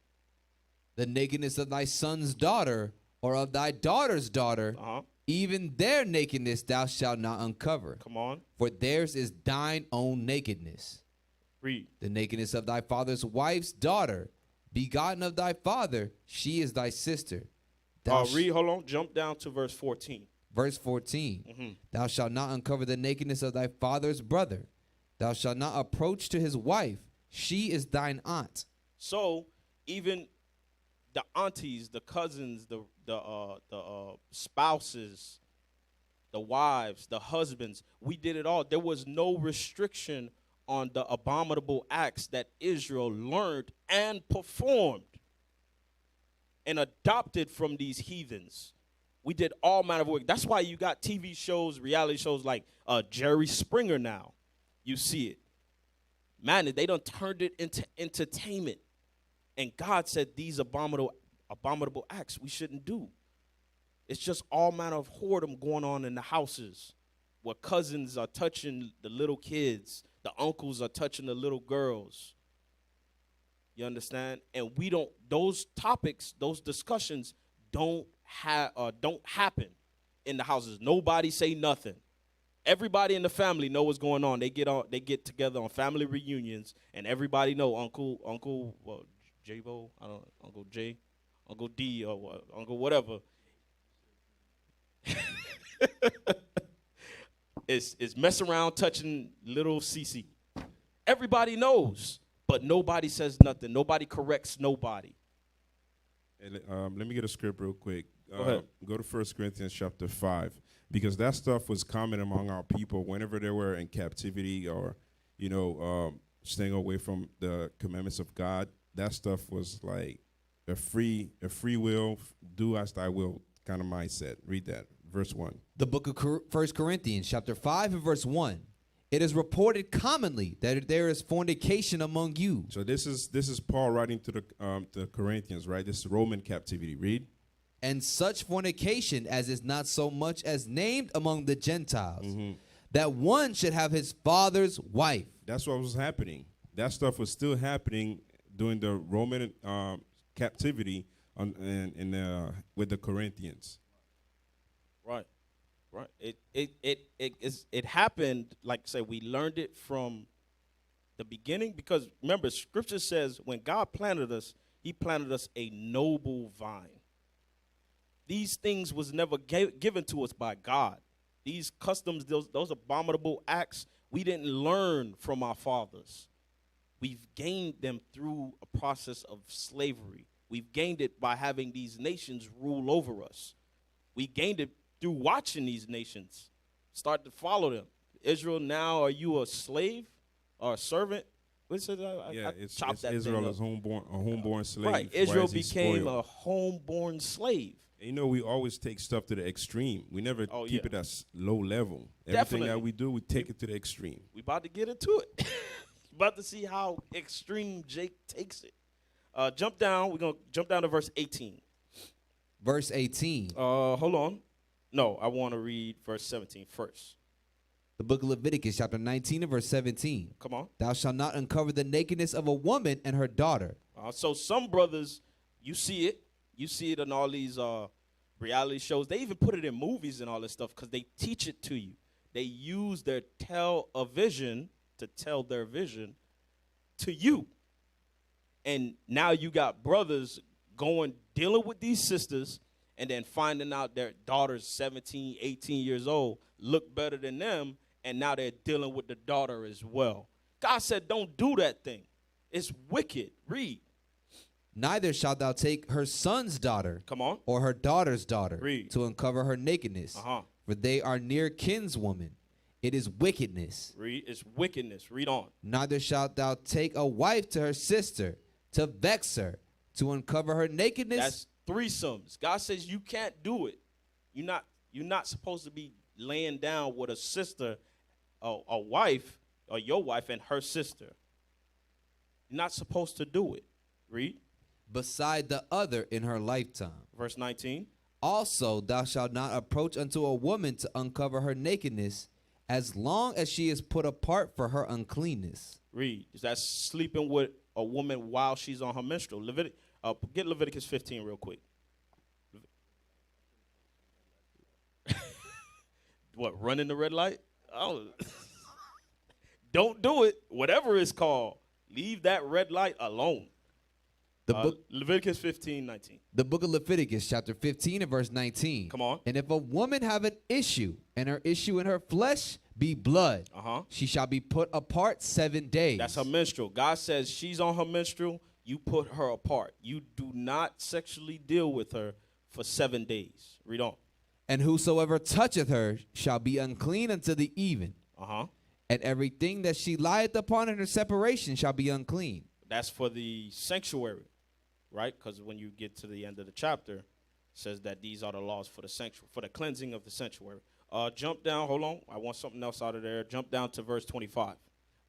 The nakedness of thy son's daughter, or of thy daughter's daughter, even their nakedness thou shalt not uncover. Come on. For theirs is thine own nakedness. Read. The nakedness of thy father's wife's daughter, begotten of thy father, she is thy sister. Read, hold on. Jump down to verse 14. Verse 14. Thou shalt not uncover the nakedness of thy father's brother. Thou shalt not approach to his wife. She is thine aunt. So even the aunties, the cousins, the spouses, the wives, the husbands, we did it all. There was no restriction on the abominable acts that Israel learned and performed and adopted from these heathens. We did all manner of work. That's why you got TV shows, reality shows like Jerry Springer now. You see it. Man, they done turned it into entertainment. And God said these abominable acts we shouldn't do. It's just all manner of whoredom going on in the houses where cousins are touching the little kids. The uncles are touching the little girls. You understand? And we don't, those topics, those discussions don't happen in the houses. Nobody say nothing. Everybody in the family know what's going on. They get together on family reunions, and everybody know Uncle J-Bo, I don't know, Uncle J, Uncle D, or what, Uncle whatever. It's mess around touching little CC. Everybody knows, but nobody says nothing. Nobody corrects nobody. And, let me get a script real quick. Go ahead. Go to 1 Corinthians chapter 5, because that stuff was common among our people whenever they were in captivity or, staying away from the commandments of God. That stuff was like a free will, do as thy will kind of mindset. Read that, verse 1. The book of 1 Corinthians, chapter 5 and verse 1. It is reported commonly that there is fornication among you. So this is Paul writing to the Corinthians, right? This is Roman captivity. Read. And such fornication as is not so much as named among the Gentiles, that one should have his father's wife. That's what was happening. That stuff was still happening during the Roman captivity with the Corinthians. Right. It happened, like I said, we learned it from the beginning, because remember, Scripture says when God planted us, he planted us a noble vine. These things was never given to us by God. These customs, those abominable acts, we didn't learn from our fathers. We've gained them through a process of slavery. We've gained it by having these nations rule over us. We gained it through watching these nations start to follow them. Israel, now are you a slave or a servant? What's it? It's Israel is a homeborn slave. Right, Israel became a homeborn slave. And we always take stuff to the extreme. We never keep it at low level. Everything that we do, we take it to the extreme. We about to get into it. About to see how extreme Jake takes it. Jump down. We're going to jump down to verse 18. Verse 18. Hold on. No, I want to read verse 17 first. The book of Leviticus, chapter 19 and verse 17. Come on. Thou shalt not uncover the nakedness of a woman and her daughter. So some brothers, you see it. You see it in all these reality shows. They even put it in movies and all this stuff because they teach it to you. They use their television to tell their vision to you. And now you got brothers dealing with these sisters, and then finding out their daughters 17, 18 years old look better than them, and now they're dealing with the daughter as well. God said, don't do that thing. It's wicked. Read. Neither shalt thou take her son's daughter, Come on, or her daughter's daughter, Read. to uncover her nakedness, for they are near kinswoman. It is wickedness. Read. It's wickedness. Read on. Neither shalt thou take a wife to her sister, to vex her, to uncover her nakedness. That's threesomes. God says you can't do it. You're not supposed to be laying down with a sister, a wife, or your wife and her sister. You're not supposed to do it. Read. Beside the other in her lifetime. Verse 19. Also, thou shalt not approach unto a woman to uncover her nakedness, as long as she is put apart for her uncleanness. Read. That's sleeping with a woman while she's on her menstrual. Get Leviticus 15 real quick. What, running the red light? Oh. Don't do it. Whatever it's called. Leave that red light alone. Leviticus 15:19. The book of Leviticus, chapter 15 and verse 19. Come on. And if a woman have an issue, and her issue in her flesh be blood, she shall be put apart 7 days. That's her menstrual. God says she's on her menstrual, you put her apart. You do not sexually deal with her for 7 days. Read on. And whosoever toucheth her shall be unclean unto the even. And everything that she lieth upon in her separation shall be unclean. That's for the sanctuary, right? Because when you get to the end of the chapter, it says that these are the laws for the sanctuary, for the cleansing of the sanctuary. Jump down. Hold on. I want something else out of there. Jump down to verse 25.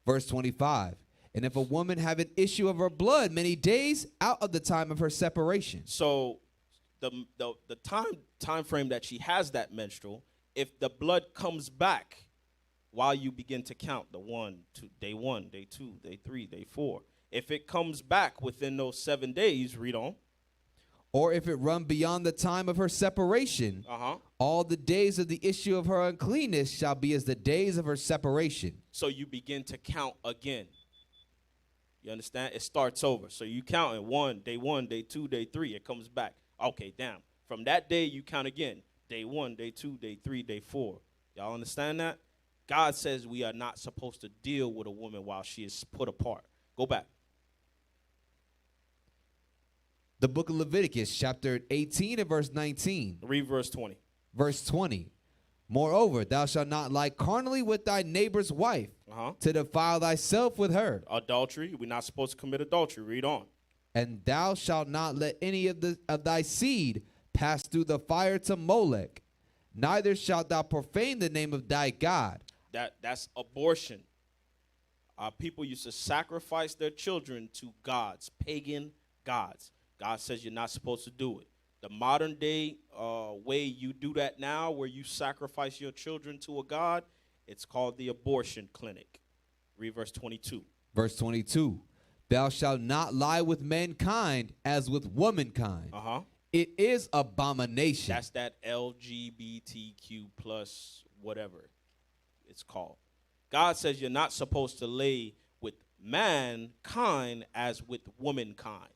Verse 25. And if a woman have an issue of her blood many days out of the time of her separation. So the time frame that she has that menstrual, if the blood comes back while you begin to count the day 1, day 2, day 3, day 4. If it comes back within those 7 days, read on. Or if it run beyond the time of her separation, all the days of the issue of her uncleanness shall be as the days of her separation. So you begin to count again. You understand? It starts over. So you count in day 1, day 2, day 3. It comes back. Okay, damn. From that day, you count again. Day 1, day 2, day 3, day 4. Y'all understand that? God says we are not supposed to deal with a woman while she is put apart. Go back. The book of Leviticus, chapter 18 and verse 19. Read verse 20. Verse 20. Moreover, thou shalt not lie carnally with thy neighbor's wife to defile thyself with her. Adultery. We're not supposed to commit adultery. Read on. And thou shalt not let any of thy seed pass through the fire to Molech. Neither shalt thou profane the name of thy God. That's abortion. People used to sacrifice their children to gods, pagan gods. God says you're not supposed to do it. The modern day way you do that now, where you sacrifice your children to a god, it's called the abortion clinic. Read verse 22. Verse 22. Thou shalt not lie with mankind as with womankind. It is abomination. That's that LGBTQ plus whatever it's called. God says you're not supposed to lay with mankind as with womankind.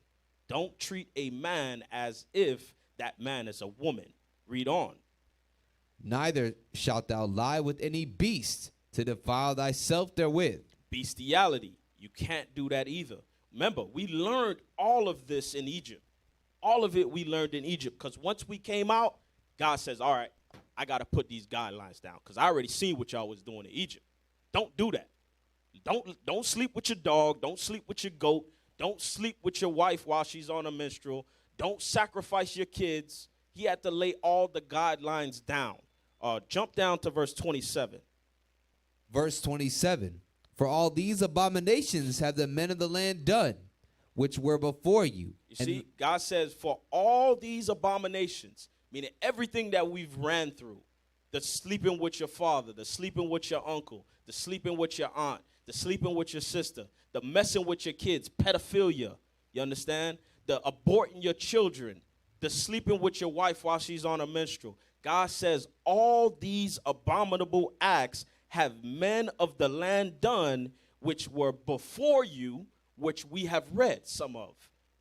Don't treat a man as if that man is a woman. Read on. Neither shalt thou lie with any beast to defile thyself therewith. Bestiality. You can't do that either. Remember, we learned all of this in Egypt. All of it we learned in Egypt, because once we came out, God says, all right, I got to put these guidelines down, because I already seen what y'all was doing in Egypt. Don't do that. Don't sleep with your dog. Don't sleep with your goat. Don't sleep with your wife while she's on a menstrual. Don't sacrifice your kids. He had to lay all the guidelines down. Jump down to verse 27. Verse 27. For all these abominations have the men of the land done, which were before you. You see, God says, for all these abominations, meaning everything that we've ran through, the sleeping with your father, the sleeping with your uncle, the sleeping with your aunt, the sleeping with your sister, the messing with your kids, pedophilia, you understand? The aborting your children, the sleeping with your wife while she's on a menstrual. God says all these abominable acts have men of the land done, which were before you, which we have read some of.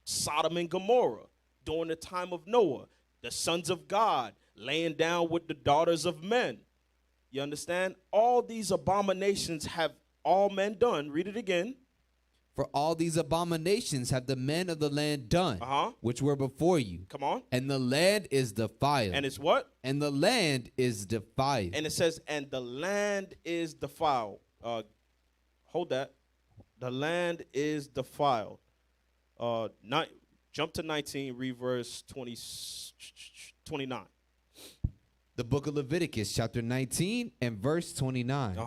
Sodom and Gomorrah, during the time of Noah, the sons of God laying down with the daughters of men. You understand? All these abominations have all men done. Read it again. For all these abominations have the men of the land done, which were before you. Come on. And the land is defiled. And it's what? And the land is defiled. And it says, and the land is defiled. Hold that. The land is defiled. Jump to 19, read verse 29. The book of Leviticus, chapter 19 and verse 29.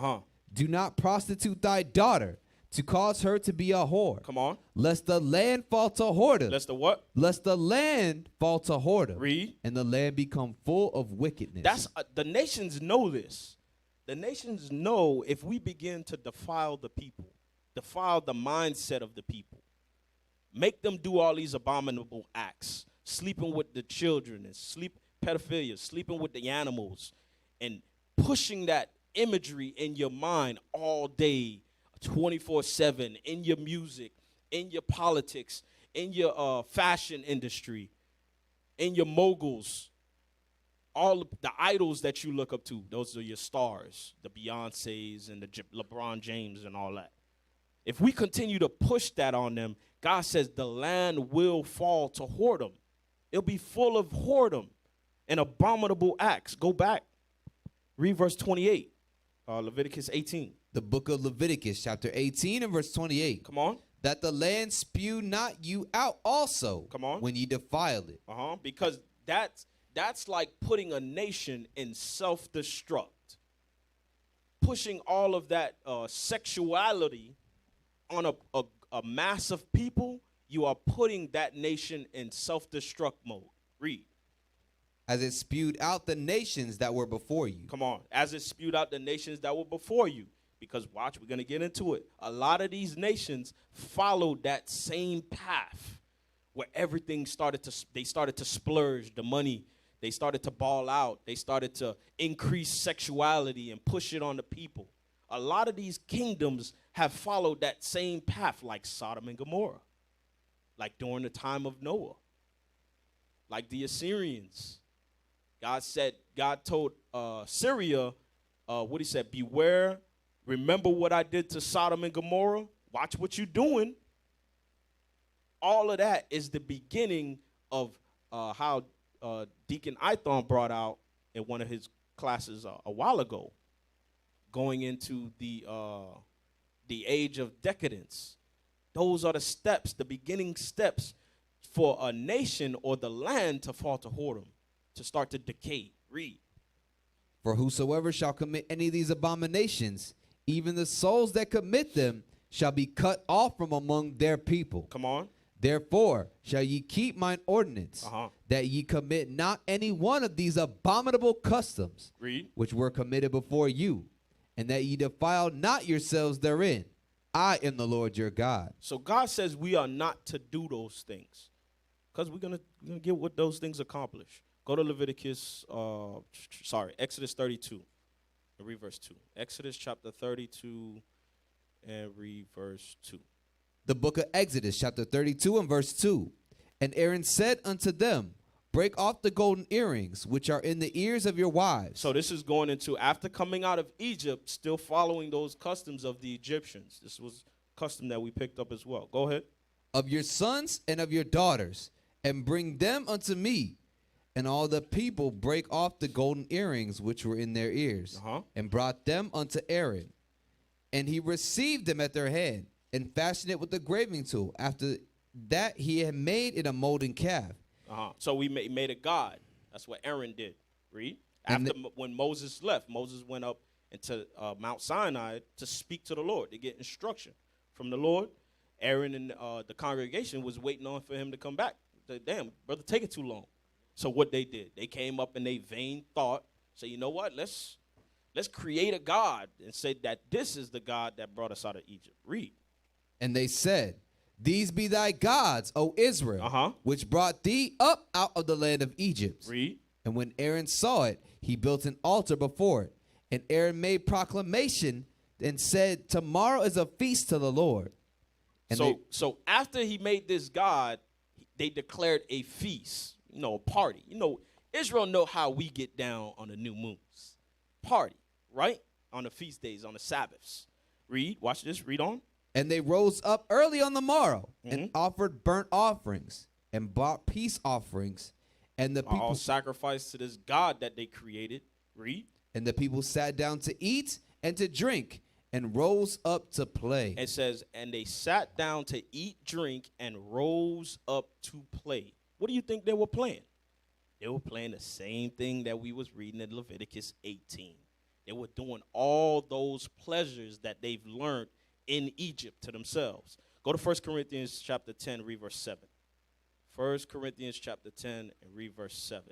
Do not prostitute thy daughter to cause her to be a whore. Come on. Lest the land fall to whoredom. Let's the what? Lest the land fall to whoredom. Read. And the land become full of wickedness. That's the nations know this. The nations know if we begin to defile the people, defile the mindset of the people, make them do all these abominable acts, sleeping with the children and pedophilia, sleeping with the animals, and pushing that imagery in your mind all day, 24/7, in your music, in your politics, in your fashion industry, in your moguls, all of the idols that you look up to. Those are your stars, the Beyoncés and the LeBron James and all that. If we continue to push that on them, God says the land will fall to whoredom. It'll be full of whoredom and abominable acts. Go back. Read verse 28, Leviticus 18. The book of Leviticus, chapter 18 and verse 28. Come on. That the land spew not you out also. Come on. When ye defile it. Because that's like putting a nation in self-destruct. Pushing all of that sexuality on a mass of people, you are putting that nation in self-destruct mode. Read. As it spewed out the nations that were before you. Come on. As it spewed out the nations that were before you. Because watch, we're going to get into it. A lot of these nations followed that same path where everything started to splurge the money. They started to ball out. They started to increase sexuality and push it on the people. A lot of these kingdoms have followed that same path, like Sodom and Gomorrah, like during the time of Noah, like the Assyrians. God told Syria, what he said, beware, remember what I did to Sodom and Gomorrah, watch what you're doing. All of that is the beginning of how Deacon Ithon brought out in one of his classes a while ago, going into the age of decadence. Those are the steps, the beginning steps for a nation or the land to fall to whoredom, to start to decay. Read. For whosoever shall commit any of these abominations, even the souls that commit them shall be cut off from among their people. Come on. Therefore shall ye keep mine ordinance, that ye commit not any one of these abominable customs, Read. which were committed before you, and that ye defile not yourselves therein. I am the Lord your God. So God says we are not to do those things, because we're gonna get what those things accomplish. Go to Exodus 32, and read verse 2. Exodus chapter 32, and read verse 2. The book of Exodus, chapter 32 and verse 2. And Aaron said unto them, break off the golden earrings which are in the ears of your wives. So this is going into after coming out of Egypt, still following those customs of the Egyptians. This was custom that we picked up as well. Go ahead. Of your sons and of your daughters, and bring them unto me. And all the people brake off the golden earrings which were in their ears, and brought them unto Aaron. And he received them at their hand, and fashioned it with the graving tool. After that he had made it a molten calf. So we made a god. That's what Aaron did. Read. When Moses left, Moses went up into Mount Sinai to speak to the Lord, to get instruction from the Lord. Aaron and the congregation was waiting on for him to come back. They said, damn, brother, take it too long. So what they did, they came up in their vain thought, say, you know what, let's create a god and say that this is the God that brought us out of Egypt. Read. And they said, these be thy gods, O Israel, which brought thee up out of the land of Egypt. Read. And when Aaron saw it, he built an altar before it. And Aaron made proclamation and said, tomorrow is a feast to the Lord. And so after he made this god, they declared a feast, a party. Israel know how we get down on the new moons. Party, right? On the feast days, on the Sabbaths. Read. Watch this. Read on. And they rose up early on the morrow and offered burnt offerings and brought peace offerings. And the people all sacrificed to this God that they created. Read. And the people sat down to eat and to drink and rose up to play. It says, and they sat down to eat, drink, and rose up to play. What do you think they were playing? They were playing the same thing that we was reading in Leviticus 18. They were doing all those pleasures that they've learned in Egypt to themselves. Go to 1 Corinthians chapter 10, read verse 7. 1 Corinthians chapter 10 and read verse 7.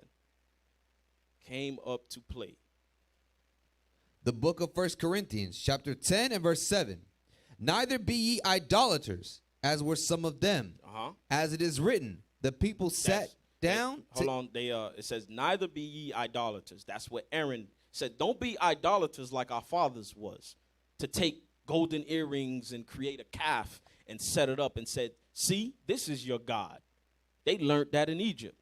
Came up to play. The book of 1 Corinthians, chapter 10 and verse 7. Neither be ye idolaters, as were some of them. As it is written, the people sat down. Hold on. It says, neither be ye idolaters. That's what Aaron said. Don't be idolaters like our fathers was, to take golden earrings and create a calf and set it up and said, see, this is your God. They learned that in Egypt,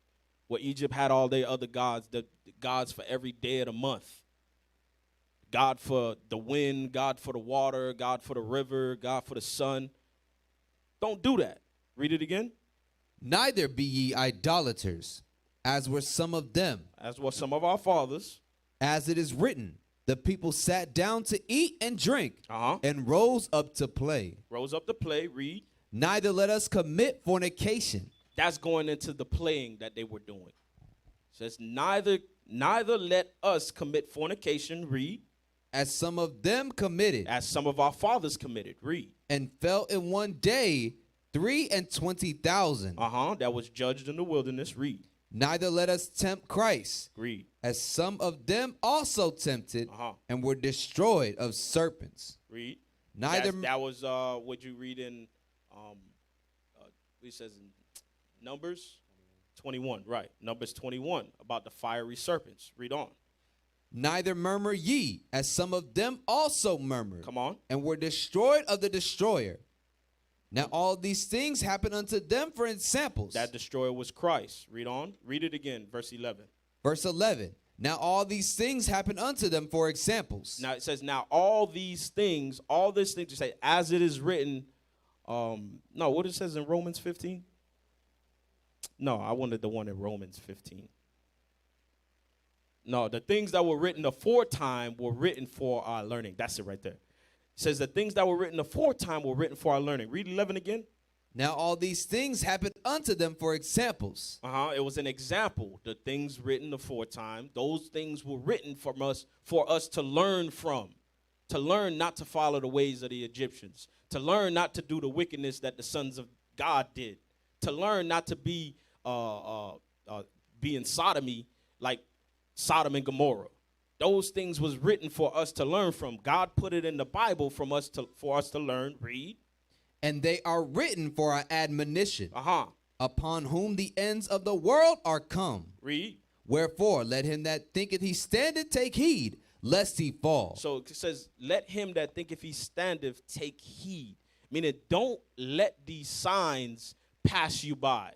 where Egypt had all their other gods, the gods for every day of the month. God for the wind, God for the water, God for the river, God for the sun. Don't do that. Read it again. Neither be ye idolaters, as were some of them. As were some of our fathers. As it is written, the people sat down to eat and drink, and rose up to play. Rose up to play, read. Neither let us commit fornication. That's going into the playing that they were doing. It says, neither let us commit fornication, read. As some of them committed. As some of our fathers committed, read. And fell in one day 23,000. That was judged in the wilderness, read. Neither let us tempt Christ. Read. As some of them also tempted and were destroyed of serpents. Read. Neither. That was what you read in, it says in Numbers 21, right. Numbers 21, about the fiery serpents. Read on. Neither murmur ye, as some of them also murmured. Come on. And were destroyed of the destroyer. Now all these things happen unto them for examples. That destroyer was Christ. Read on. Read it again, verse 11. Verse 11. Now all these things happen unto them for examples. Now it says, now all these things, you say, as it is written. No, what it says in Romans 15? No, I wanted the one in Romans 15. No, the things that were written aforetime were written for our learning. That's it right there. It says the things that were written aforetime were written for our learning. Read 11 again. Now all these things happened unto them for examples. It was an example. The things written aforetime, those things were written for us to learn from. To learn not to follow the ways of the Egyptians. To learn not to do the wickedness that the sons of God did. To learn not to be in sodomy like Sodom and Gomorrah. Those things was written for us to learn from. God put it in the Bible for us to learn. Read. And they are written for our admonition. Upon whom the ends of the world are come. Read. Wherefore, let him that thinketh he standeth take heed, lest he fall. So it says, let him that thinketh he standeth take heed. Meaning, don't let these signs pass you by.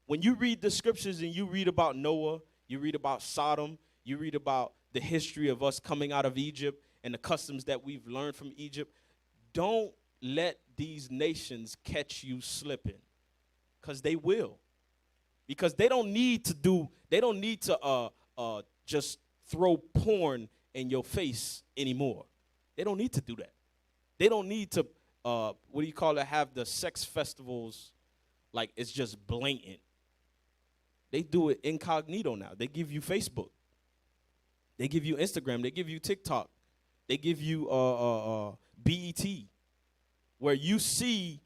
When you read the scriptures and you read about Noah, you read about Sodom, you read about the history of us coming out of Egypt and the customs that we've learned from Egypt, don't let these nations catch you slipping, because they will. Because they don't need to just throw porn in your face anymore. They don't need to do that. They don't need to, have the sex festivals like it's just blatant. They do it incognito now. They give you Facebook. They give you Instagram. They give you TikTok. They give you BET, where you see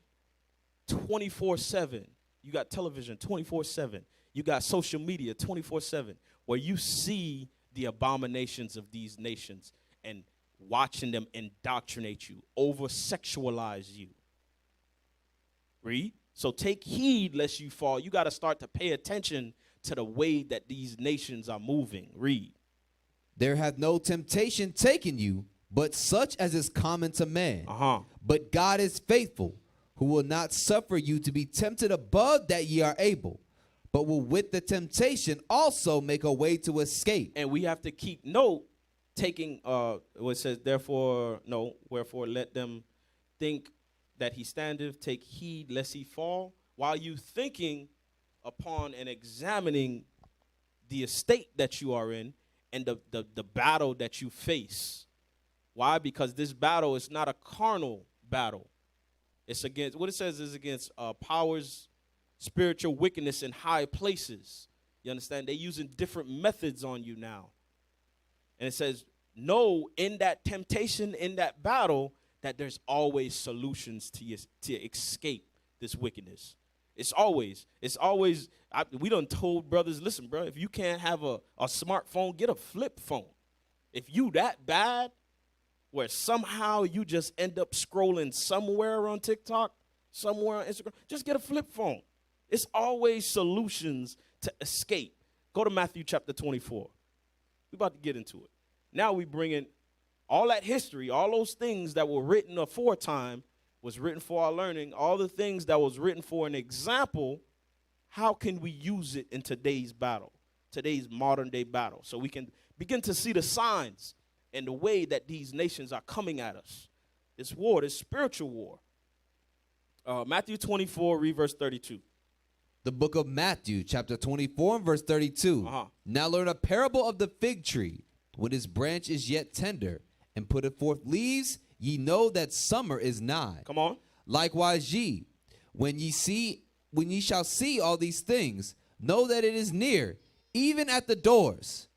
24/7. You got television 24/7. You got social media 24/7, where you see the abominations of these nations and watching them indoctrinate you, over-sexualize you. Read. So take heed lest you fall. You got to start to pay attention to the way that these nations are moving. Read. There hath no temptation taken you, but such as is common to man. But God is faithful, who will not suffer you to be tempted above that ye are able, but will with the temptation also make a way to escape. And we have to keep note, taking what it says, wherefore let them think that he standeth, take heed lest he fall, while you thinking upon and examining the estate that you are in and the battle that you face. Why? Because this battle is not a carnal battle. It's against, what it says is against powers, spiritual wickedness in high places. You understand? They're using different methods on you now. And it says, know in that temptation, in that battle, that there's always solutions to escape this wickedness. It's always, we done told brothers, listen, bro, if you can't have a smartphone, get a flip phone. If you that bad, where somehow you just end up scrolling somewhere on TikTok, somewhere on Instagram, just get a flip phone. It's always solutions to escape. Go to Matthew chapter 24. We're about to get into it. Now we bring in all that history, all those things that were written aforetime was written for our learning, all the things that was written for an example. How can we use it in today's battle, today's modern day battle, so we can begin to see the signs and the way that these nations are coming at us? This war, this spiritual war. Matthew 24, read verse 32. The book of Matthew, chapter 24, and verse 32. Now learn a parable of the fig tree. When its branch is yet tender, and putteth forth leaves, ye know that summer is nigh. Come on. Likewise ye, when ye shall see all these things, know that it is near, even at the doors.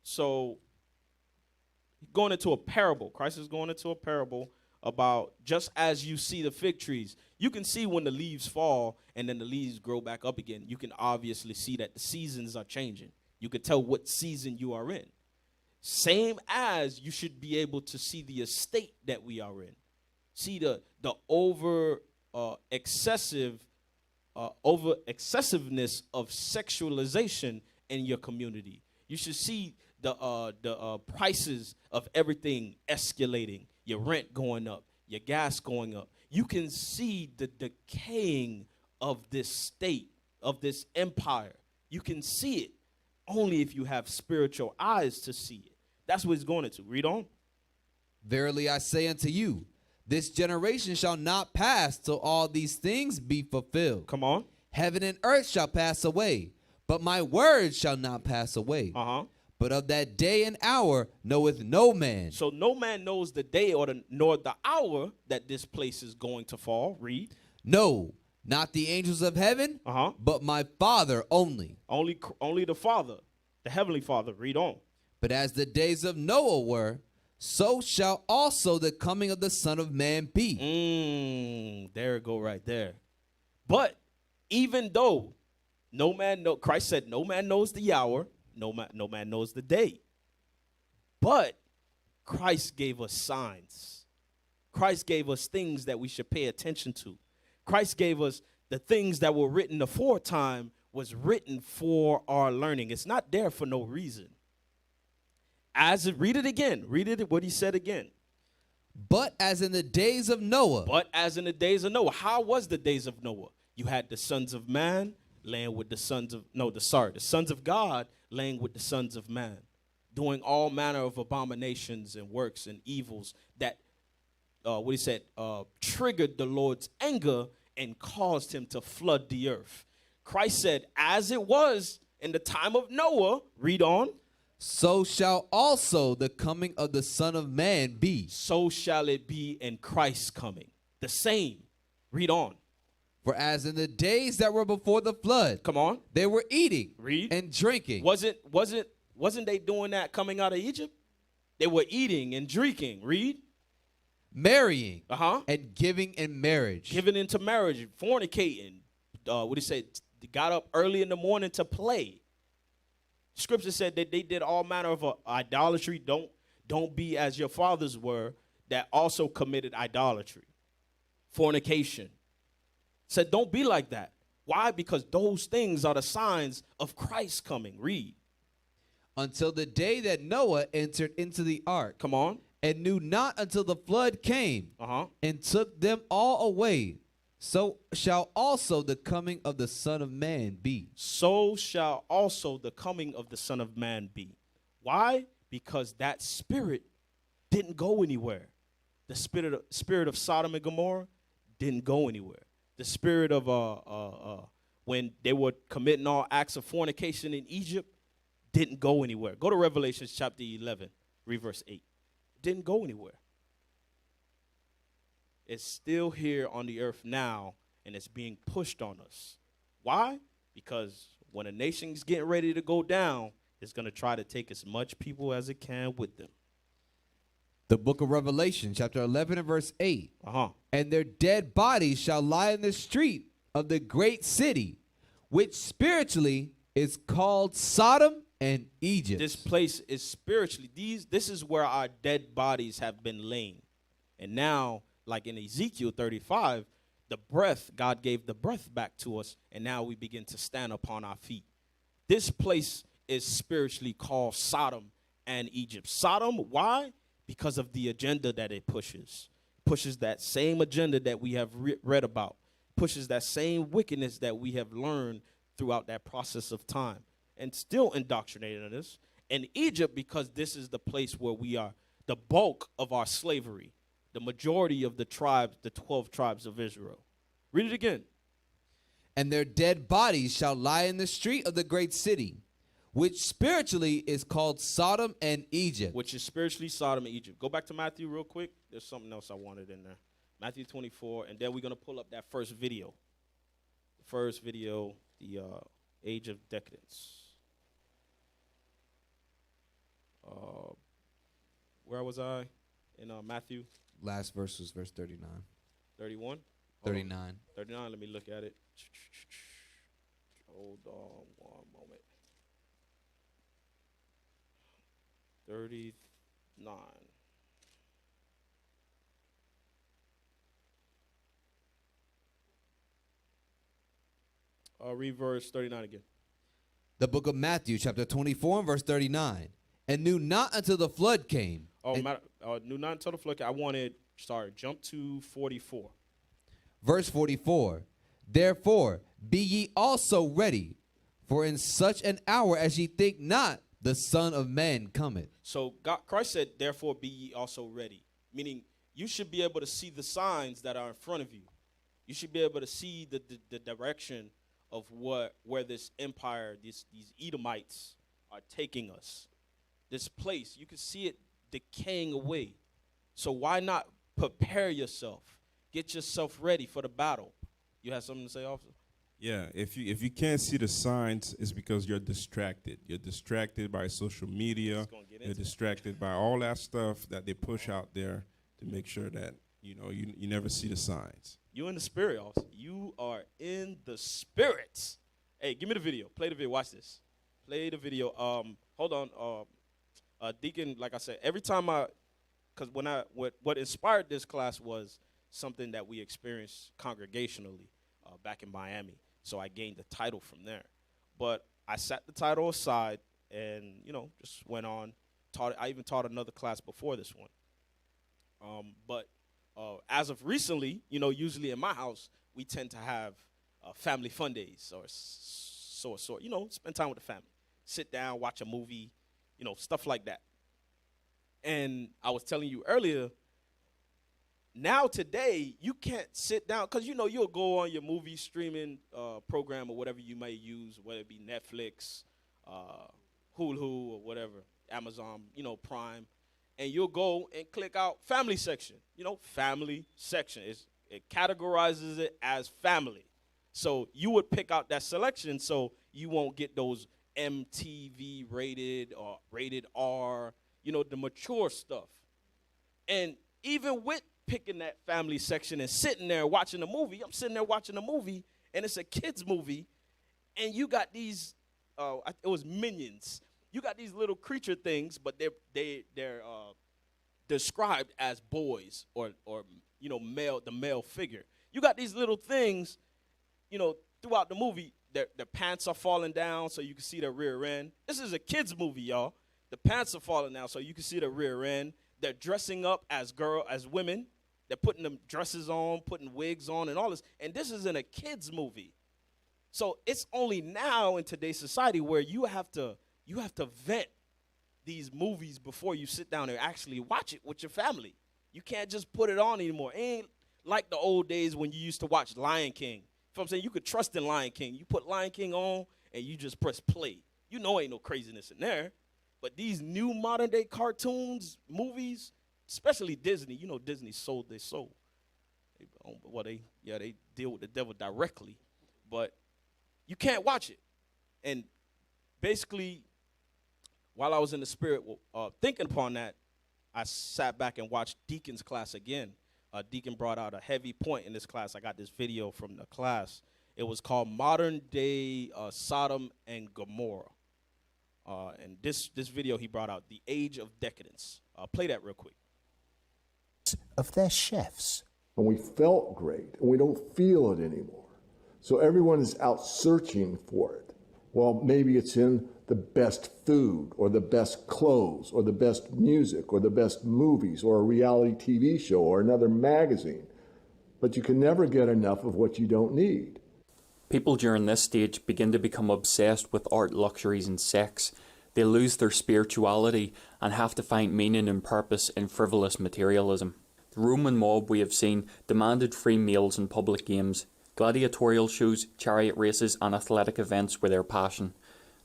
So, going into a parable. Christ is going into a parable about just as you see the fig trees. You can see when the leaves fall and then the leaves grow back up again. You can obviously see that the seasons are changing. You can tell what season you are in. Same as you should be able to see the estate that we are in. See the excessiveness of sexualization in your community. You should see the prices of everything escalating, your rent going up, your gas going up. You can see the decaying of this state, of this empire. You can see it only if you have spiritual eyes to see it. That's what it's going into. Read on. Verily I say unto you, this generation shall not pass till all these things be fulfilled. Come on. Heaven and earth shall pass away, but my words shall not pass away. But of that day and hour knoweth no man. So no man knows the day nor the hour that this place is going to fall. Read. No, not the angels of heaven, but my Father only. Only the Father, the Heavenly Father. Read on. But as the days of Noah were, so shall also the coming of the Son of Man be. There it go right there. But even though Christ said no man knows the hour, no man knows the day. But Christ gave us signs. Christ gave us things that we should pay attention to. Christ gave us the things that were written aforetime was written for our learning. It's not there for no reason. Read it again. Read it, what he said again. But as in the days of Noah. But as in the days of Noah. How was the days of Noah? You had the sons of man laying with the sons of God laying with the sons of man, doing all manner of abominations and works and evils that, triggered the Lord's anger and caused him to flood the earth. Christ said, as it was in the time of Noah, read on. So shall also the coming of the Son of Man be. So shall it be in Christ's coming. The same. Read on. For as in the days that were before the flood. Come on. They were eating. Read. And drinking. Wasn't they doing that coming out of Egypt? They were eating and drinking. Read. Marrying. And giving in marriage. Giving into marriage. Fornicating. They got up early in the morning to play. Scripture said that they did all manner of idolatry. Don't be as your fathers were that also committed idolatry. Fornication. Said don't be like that. Why? Because those things are the signs of Christ coming. Read. Until the day that Noah entered into the ark. Come on. And knew not until the flood came. And took them all away. So shall also the coming of the Son of Man be. So shall also the coming of the Son of Man be. Why? Because that spirit didn't go anywhere. The spirit of Sodom and Gomorrah didn't go anywhere. The spirit of when they were committing all acts of fornication in Egypt didn't go anywhere. Go to Revelation chapter 11, read verse 8. Didn't go anywhere. It's still here on the earth now, and it's being pushed on us. Why? Because when a nation's getting ready to go down, it's going to try to take as much people as it can with them. The book of Revelation, chapter 11 and verse 8. And their dead bodies shall lie in the street of the great city, which spiritually is called Sodom and Egypt. This place is spiritually, this is where our dead bodies have been laid. And now, like in Ezekiel 35, God gave the breath back to us, and now we begin to stand upon our feet. This place is spiritually called Sodom and Egypt. Sodom, why? Because of the agenda that it pushes. Pushes that same agenda that we have read about. Pushes that same wickedness that we have learned throughout that process of time. And still indoctrinating us. And Egypt, because this is the place where we are, the bulk of our slavery. The majority of the tribes, the 12 tribes of Israel. Read it again. And their dead bodies shall lie in the street of the great city, which spiritually is called Sodom and Egypt. Which is spiritually Sodom and Egypt. Go back to Matthew real quick. There's something else I wanted in there. Matthew 24, and then we're going to pull up that first video. The first video, the Age of Decadence. Where was I? In Matthew? Last verse was verse 39. 31? 39. 39, let me look at it. Hold on one moment. 39. Read verse 39 again. The book of Matthew, chapter 24, and verse 39. And knew not until the flood came. Knew not until the flood came. Jump to 44. Verse 44. Therefore, be ye also ready, for in such an hour as ye think not, the Son of Man cometh. So Christ said, therefore, be ye also ready. Meaning, you should be able to see the signs that are in front of you. You should be able to see the direction of where this empire, these Edomites are taking us. This place, you can see it decaying away. So why not prepare yourself? Get yourself ready for the battle. You have something to say, officer? Yeah, if you can't see the signs, it's because you're distracted. You're distracted by social media. You're distracted by all that stuff that they push out there to make sure that you never see the signs. You in the spirit, officer. You are in the spirit. Hey, give me the video. Play the video. Watch this. Play the video. Hold on. Deacon, like I said, every time because what inspired this class was something that we experienced congregationally back in Miami. So I gained the title from there. But I set the title aside and, just went on. I even taught another class before this one. But as of recently, usually in my house, we tend to have family fun days or spend time with the family. Sit down, watch a movie, stuff like that. And I was telling you earlier, now today, you can't sit down, because you'll go on your movie streaming program or whatever you may use, whether it be Netflix, Hulu or whatever, Amazon, Prime, and you'll go and click out family section. Family section. It categorizes it as family. So you would pick out that selection so you won't get those MTV rated or rated R, the mature stuff. And even with picking that family section and sitting there watching a movie, I'm sitting there watching a movie, and it's a kid's movie, and you got these, it was Minions. You got these little creature things, but they're described as boys or the male figure. You got these little things, throughout the movie. Their pants are falling down so you can see their rear end. This is a kid's movie, y'all. The pants are falling down so you can see the rear end. They're dressing up as women. They're putting them dresses on, putting wigs on, and all this. And this is in a kid's movie. So it's only now in today's society where you have to vet these movies before you sit down and actually watch it with your family. You can't just put it on anymore. It ain't like the old days when you used to watch Lion King. You know what I'm saying? You could trust in Lion King. You put Lion King on and you just press play. Ain't no craziness in there. But these new modern day cartoons, movies, especially Disney, Disney sold their soul. They deal with the devil directly, but you can't watch it. And basically, while I was in the spirit thinking upon that, I sat back and watched Deacon's class again. Deacon brought out a heavy point in this class. I got this video from the class. It was called Modern Day Sodom and Gomorrah. And this video he brought out, The Age of Decadence. Play that real quick. Of their chefs. And we felt great, and we don't feel it anymore. So everyone is out searching for it. Well, maybe it's in the best food, or the best clothes, or the best music, or the best movies, or a reality TV show, or another magazine. But you can never get enough of what you don't need. People during this stage begin to become obsessed with art, luxuries and sex. They lose their spirituality and have to find meaning and purpose in frivolous materialism. The Roman mob we have seen demanded free meals and public games. Gladiatorial shows, chariot races and athletic events were their passion.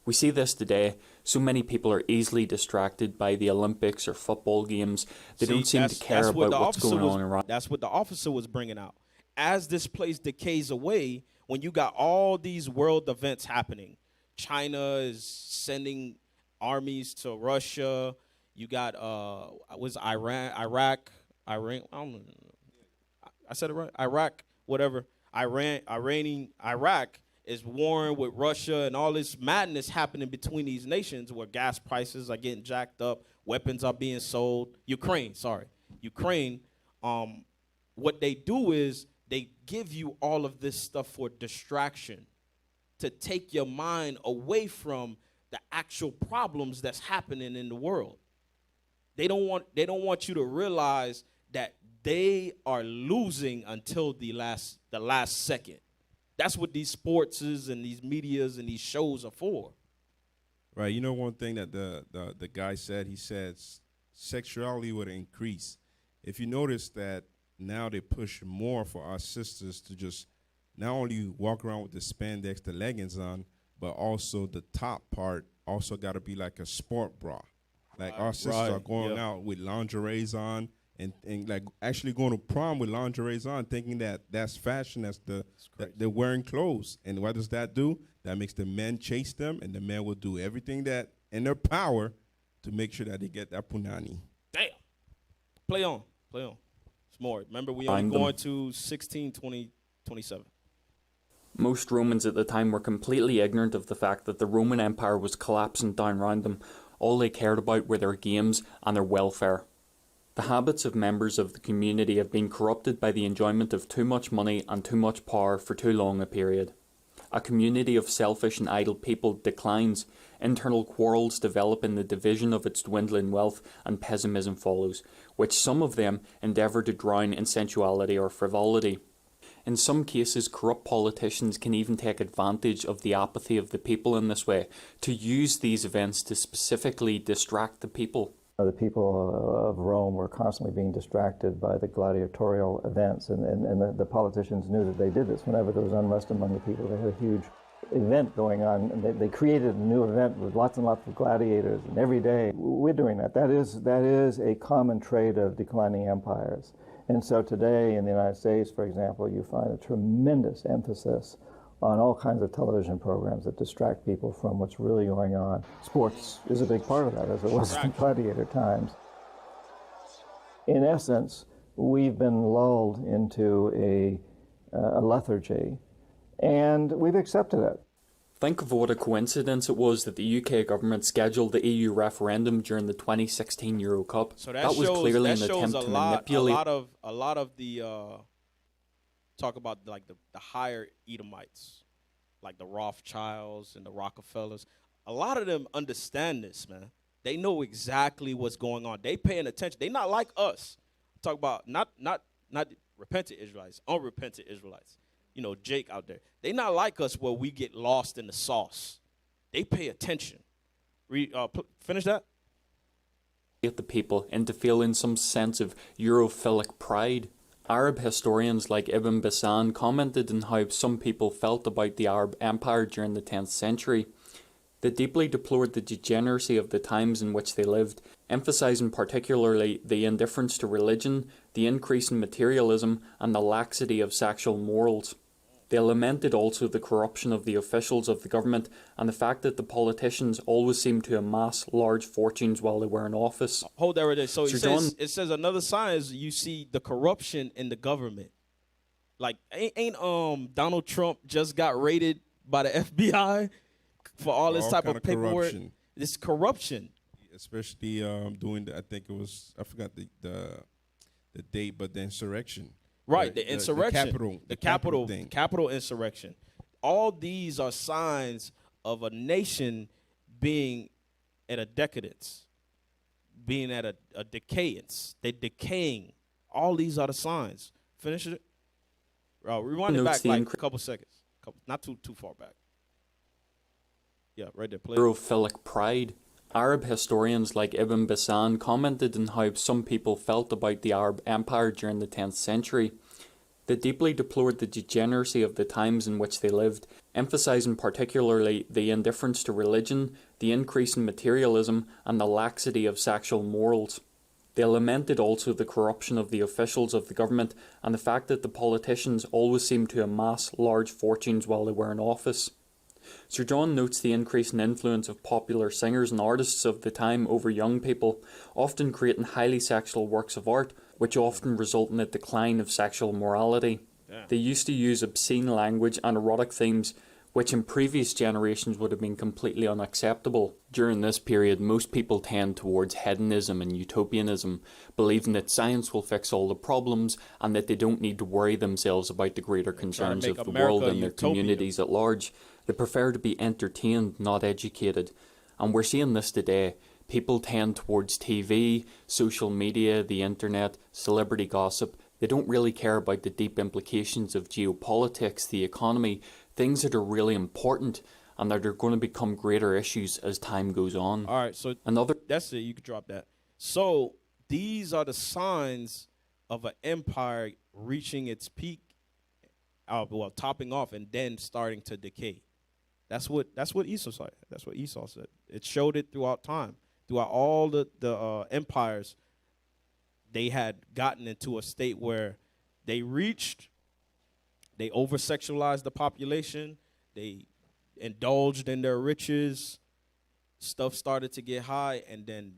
We see this today. So many people are easily distracted by the Olympics or football games. They don't seem to care about what's going on around. That's what the officer was bringing out. As this place decays away, when you got all these world events happening, China is sending armies to Russia. You got Iraq. I don't know. I said it right. Iraq, whatever. Iraq is warring with Russia, and all this madness happening between these nations where gas prices are getting jacked up, weapons are being sold. Ukraine. What they do is they give you all of this stuff for distraction, to take your mind away from the actual problems that's happening in the world. They don't want you to realize that they are losing until the last second. That's what these sports is and these medias and these shows are for. Right. You know, one thing that the guy said, he said sexuality would increase. If you notice that now they push more for our sisters to just not only walk around with the spandex, the leggings on, but also the top part also got to be like a sport bra. Like our sisters are going out with lingeries on and like actually going to prom with lingeries on, thinking that that's fashion, that they're wearing clothes. And what does that do? That makes the men chase them, and the men will do everything that in their power to make sure that they get that punani. Damn. Play on. It's more. Remember, we only going to 16, 20, 27. Most Romans at the time were completely ignorant of the fact that the Roman Empire was collapsing down around them. All they cared about were their games and their welfare. The habits of members of the community have been corrupted by the enjoyment of too much money and too much power for too long a period. A community of selfish and idle people declines, internal quarrels develop in the division of its dwindling wealth, and pessimism follows, which some of them endeavour to drown in sensuality or frivolity. In some cases, corrupt politicians can even take advantage of the apathy of the people in this way, to use these events to specifically distract the people. The people of Rome were constantly being distracted by the gladiatorial events, and the politicians knew that they did this. Whenever there was unrest among the people, they had a huge event going on, and they created a new event with lots and lots of gladiators, and every day we're doing that. That is a common trait of declining empires. And so today in the United States, for example, you find a tremendous emphasis on all kinds of television programs that distract people from what's really going on. Sports is a big part of that, as it was in gladiator times. In essence, we've been lulled into a lethargy, and we've accepted it. Think of what a coincidence it was that the UK government scheduled the EU referendum during the 2016 Euro Cup. So that was clearly an attempt to manipulate. A lot of the talk about like the higher Edomites, like the Rothschilds and the Rockefellers. A lot of them understand this, man. They know exactly what's going on. They paying attention. They not like us. Talk about not repentant Israelites, unrepentant Israelites. You know, Jake out there. They not like us where we get lost in the sauce. They pay attention. Finish that. Get the people into feeling some sense of Europhilic pride. Arab historians like Ibn Basan commented on how some people felt about the Arab Empire during the 10th century. They deeply deplored the degeneracy of the times in which they lived, emphasizing particularly the indifference to religion, the increase in materialism, and the laxity of sexual morals. They lamented also the corruption of the officials of the government and the fact that the politicians always seemed to amass large fortunes while they were in office. Hold that right there. So Sir John, it says another sign is you see the corruption in the government. Like ain't Donald Trump just got raided by the FBI for all this type of paperwork? Corruption. This corruption, especially doing I think it was, I forgot the date, but the insurrection. Right, the insurrection, the capital insurrection. All these are signs of a nation being at a decadence, being at a decayance. They're decaying. All these are the signs. Finish it. Rewind it back like a couple seconds. Not too far back. Yeah, right there. Play. Europhilic pride. Arab historians like Ibn Basan commented on how some people felt about the Arab Empire during the 10th century. They deeply deplored the degeneracy of the times in which they lived, emphasizing particularly the indifference to religion, the increase in materialism, and the laxity of sexual morals. They lamented also the corruption of the officials of the government and the fact that the politicians always seemed to amass large fortunes while they were in office. Sir John notes the increasing influence of popular singers and artists of the time over young people, often creating highly sexual works of art, which often result in a decline of sexual morality. Yeah. They used to use obscene language and erotic themes, which in previous generations would have been completely unacceptable. During this period, most people tend towards hedonism and utopianism, believing that science will fix all the problems and that they don't need to worry themselves about the greater concerns of the world and their communities at large. They prefer to be entertained, not educated. And we're seeing this today. People tend towards TV, social media, the internet, celebrity gossip. They don't really care about the deep implications of geopolitics, the economy, things that are really important and that are going to become greater issues as time goes on. All right, so that's it. You can drop that. So these are the signs of an empire reaching its peak, topping off and then starting to decay. That's what Esau said. That's what Esau said. It showed it throughout time. Throughout all the empires, they had gotten into a state where they over-sexualized the population, they indulged in their riches, stuff started to get high, and then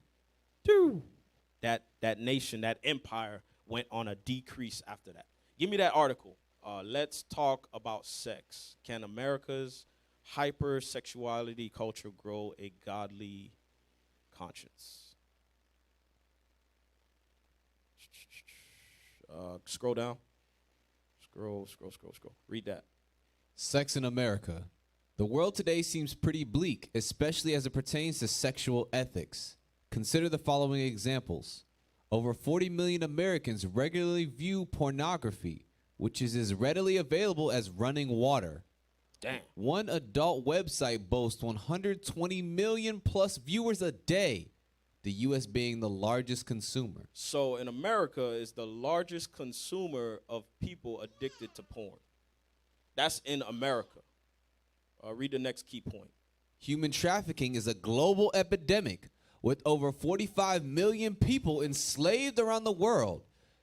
that nation, that empire went on a decrease after that. Give me that article. Let's talk about sex. Can America's hypersexuality culture grow a godly conscience? Scroll down. Scroll. Read that. Sex in America. The world today seems pretty bleak, especially as it pertains to sexual ethics. Consider the following examples. Over 40 million Americans regularly view pornography, which is as readily available as running water. Damn. One adult website boasts 120 million plus viewers a day, the U.S. being the largest consumer. So in America is the largest consumer of people addicted to porn. That's in America. Read the next key point. Human trafficking is a global epidemic with over 45 million people enslaved around the world.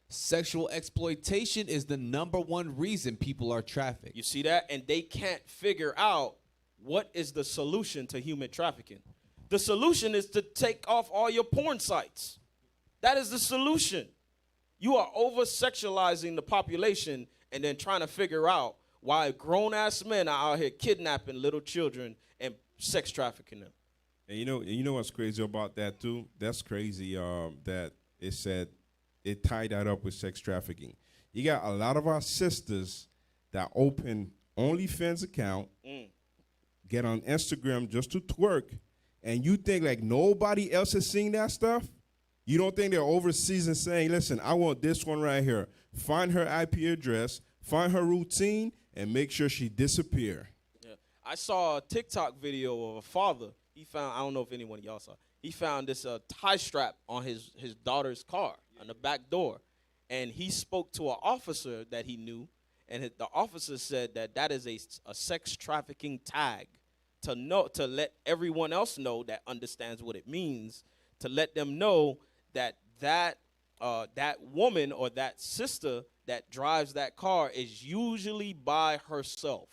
Sexual exploitation is the #1 reason people are trafficked. You see that? And they can't figure out what is the solution to human trafficking. The solution is to take off all your porn sites. That is the solution. You are over-sexualizing the population and then trying to figure out why grown-ass men are out here kidnapping little children and sex trafficking them. And you know what's crazy about that too? That's crazy that it said it tied that up with sex trafficking. You got a lot of our sisters that open OnlyFans account, get on Instagram just to twerk, and you think like nobody else is seeing that stuff? You don't think they're overseas and saying, listen, I want this one right here. Find her IP address, find her routine, and make sure she disappear. Yeah. I saw a TikTok video of a father. He found, I don't know if anyone of y'all saw, he found this tie strap on his daughter's car on the back door. And he spoke to an officer that he knew, and the officer said that is a sex trafficking tag to let everyone else know that understands what it means, to let them know that woman or that sister that drives that car is usually by herself.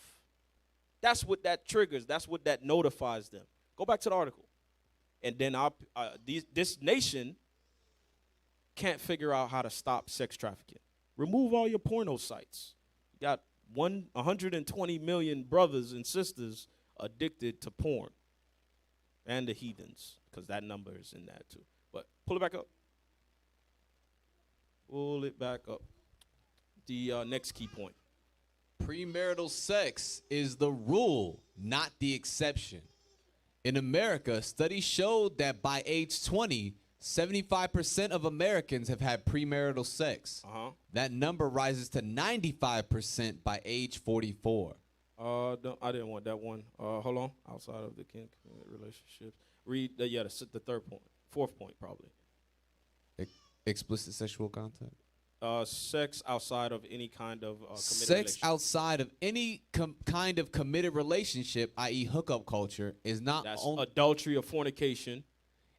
That's what that triggers. That's what that notifies them. Go back to the article. And then this nation can't figure out how to stop sex trafficking. Remove all your porno sites. You got 120 million brothers and sisters addicted to porn. And the heathens, because that number is in that too. But pull it back up. Pull it back up. The next key point. Premarital sex is the rule, not the exception. In America, studies showed that by age 20, 75% of Americans have had premarital sex. That number rises to 95% by age 44. No, I didn't want that one. Hold on. Outside of the relationships. Read the third point. Fourth point, probably. Explicit sexual contact? Sex outside of any kind of committed sex relationship. outside of any kind of committed relationship, i.e. hookup culture, is not That's only adultery or fornication.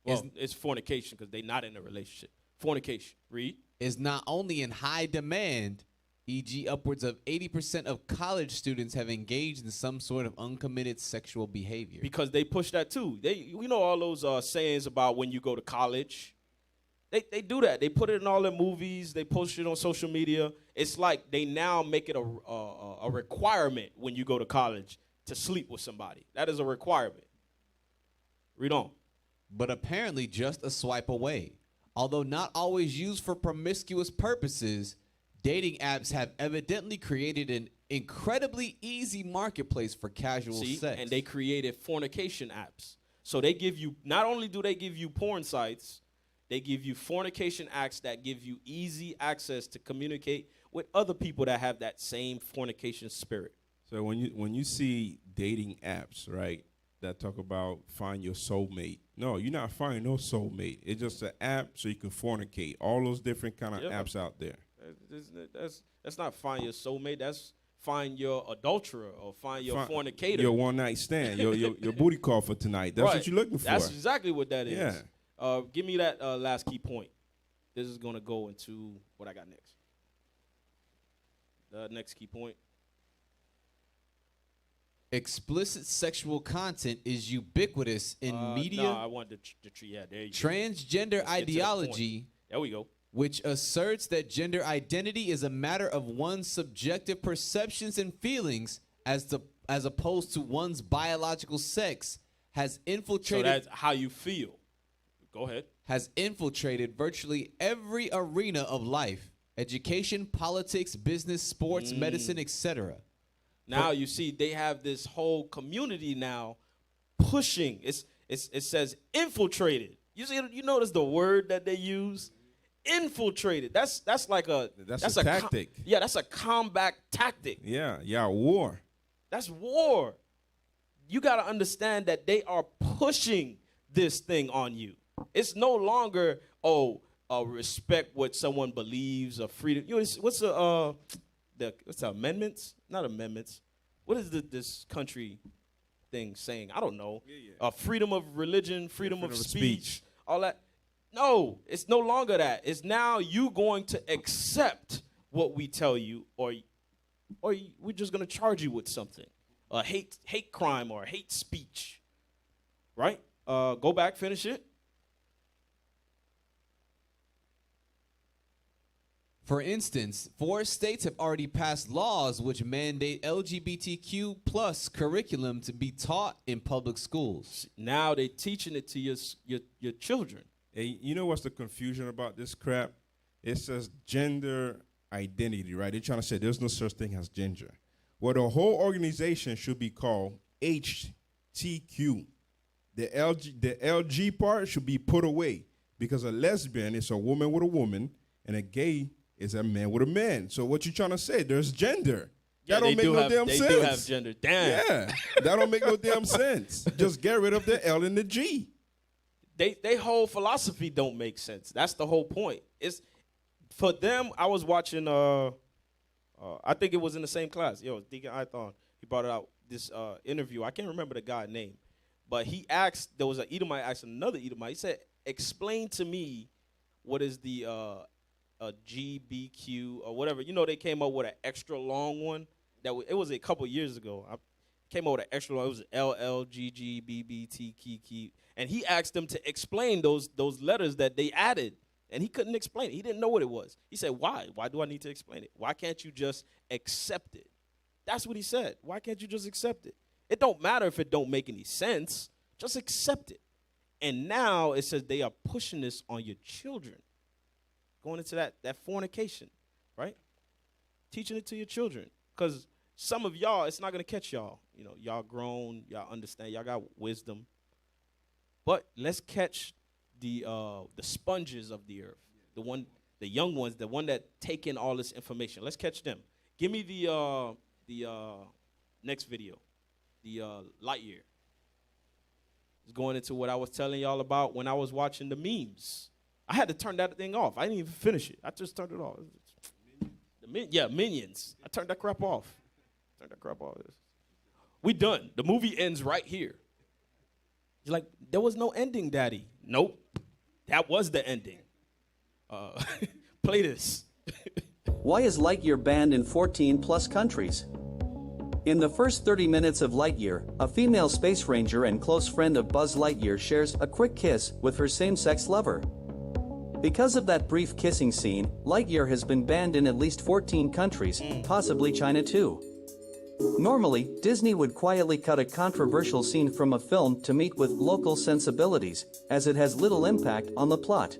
Well, it's fornication because they're not in a relationship. Fornication. Read. Is not only in high demand, e.g. upwards of 80% of college students have engaged in some sort of uncommitted sexual behavior. Because they push that too. We know all those sayings about when you go to college. They do that. They put it in all their movies. They post it on social media. It's like they now make it a requirement when you go to college to sleep with somebody. That is a requirement. Read on. But apparently just a swipe away. Although not always used for promiscuous purposes, dating apps have evidently created an incredibly easy marketplace for casual sex. And they created fornication apps. So they give you, not only do they give you porn sites, they give you fornication acts that give you easy access to communicate with other people that have that same fornication spirit. So when you see dating apps, right, that talk about find your soulmate. No, you're not finding no soulmate. It's just an app so you can fornicate. All those different kind of apps out there. That's not find your soulmate. That's find your adulterer or find your fornicator. Your one night stand. your booty call for tonight. That's what you're looking for. That's exactly what that is. Yeah. Give me that last key point. This is going to go into what I got next. The next key point. Explicit sexual content is ubiquitous in media. No, I wanted yeah, there you transgender go. ideology. There we go. Which asserts that gender identity is a matter of one's subjective perceptions and feelings as opposed to one's biological sex, has infiltrated. So that's how you feel. Go ahead. Has infiltrated virtually every arena of life: education, politics, business, sports, medicine, etc. Now you see they have this whole community now pushing. It says infiltrated. You see, you notice the word that they use, infiltrated. That's like a tactic. That's a combat tactic. Yeah, war. That's war. You got to understand that they are pushing this thing on you. It's no longer respect what someone believes or freedom. You know, what's the amendments? Not amendments. What is this country thing saying? I don't know. Freedom of religion, freedom of speech, all that. No, it's no longer that. It's now you going to accept what we tell you, or we're just going to charge you with something, a hate crime or hate speech, right? Go back, finish it. For instance, 4 states have already passed laws which mandate LGBTQ plus curriculum to be taught in public schools. Now they're teaching it to your children. Hey, you know what's the confusion about this crap? It says gender identity, right? They're trying to say there's no such thing as gender. Well, the whole organization should be called HTQ. The LG part should be put away because a lesbian is a woman with a woman and a gay is a man with a man. So what you trying to say? There's gender. That don't make no damn sense. They do have gender. Damn. Yeah, that don't make no damn sense. Just get rid of the L and the G. They whole philosophy don't make sense. That's the whole point. It's for them. I was watching. I think it was in the same class. Deacon Ithon. He brought it out. This interview. I can't remember the guy's name, but he asked. There was an Edomite asking another Edomite. He said, "Explain to me what is the a GBQ or whatever. You know, they came up with an extra long one. It was a couple years ago. I came up with an extra long. It was LLGGBBTKK. And he asked them to explain those letters that they added. And he couldn't explain it. He didn't know what it was. He said, why? Why do I need to explain it? Why can't you just accept it? That's what he said. Why can't you just accept it? It don't matter if it don't make any sense. Just accept it. And now it says they are pushing this on your children. Going into that fornication, right? Teaching it to your children. Because some of y'all, it's not going to catch y'all. You know, y'all grown, y'all understand, y'all got wisdom. But let's catch the sponges of the earth, the young ones, the one that take in all this information. Let's catch them. Give me the next video, the light year. It's going into what I was telling y'all about when I was watching the memes. I had to turn that thing off. I didn't even finish it. I just turned it off. Minions. I turned that crap off. We done. The movie ends right here. You're like, there was no ending, Daddy. Nope. That was the ending. Play this. Why is Lightyear banned in 14 plus countries? In the first 30 minutes of Lightyear, a female space ranger and close friend of Buzz Lightyear shares a quick kiss with her same-sex lover. Because of that brief kissing scene, Lightyear has been banned in at least 14 countries, possibly China too. Normally, Disney would quietly cut a controversial scene from a film to meet with local sensibilities, as it has little impact on the plot.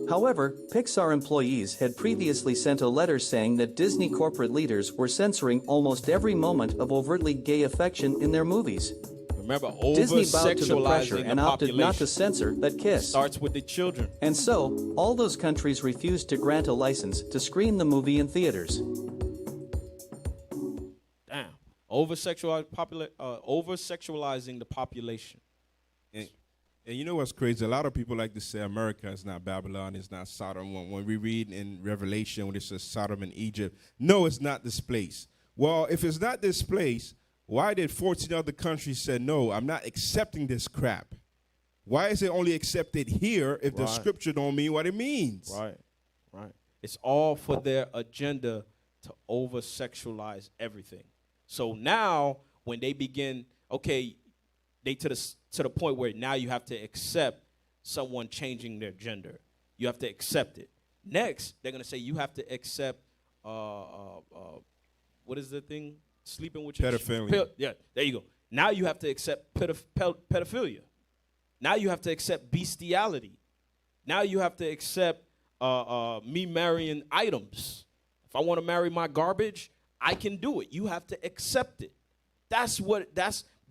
However, Pixar employees had previously sent a letter saying that Disney corporate leaders were censoring almost every moment of overtly gay affection in their movies. Remember, Disney bowed to the pressure over-sexualizing and the opted not to population. censor that kiss. Starts with the children. And so, all those countries refused to grant a license to screen the movie in theaters. Damn. Over-sexualizing the population. And you know what's crazy? A lot of people like to say America is not Babylon, it's not Sodom. When we read in Revelation when it says Sodom and Egypt, no, it's not this place. Well, if it's not this place, why did 14 other countries say, no, I'm not accepting this crap? Why is it only accepted here if the scripture don't mean what it means? Right. It's all for their agenda to over-sexualize everything. So now when they begin, okay, they to the point where now you have to accept someone changing their gender. You have to accept it. Next, they're going to say you have to accept, what is the thing? Sleeping with your pedophilia. Yeah, there you go. Now you have to accept pedophilia. Now you have to accept bestiality. Now you have to accept me marrying items. If I want to marry my garbage, I can do it. You have to accept it.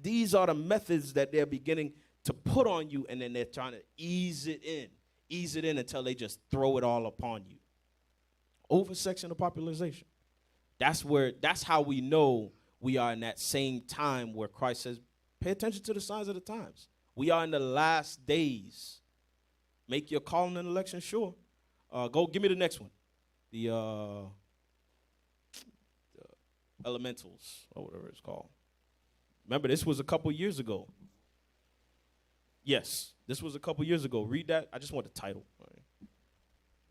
These are the methods that they're beginning to put on you, and then they're trying to ease it in until they just throw it all upon you. Over-section of population. That's how we know we are in that same time where Christ says, pay attention to the signs of the times. We are in the last days. Make your calling and election sure. Go give me the next one. The elementals, or whatever it's called. Remember, this was a couple years ago. Yes, this was a couple years ago. Read that. I just want the title. All right.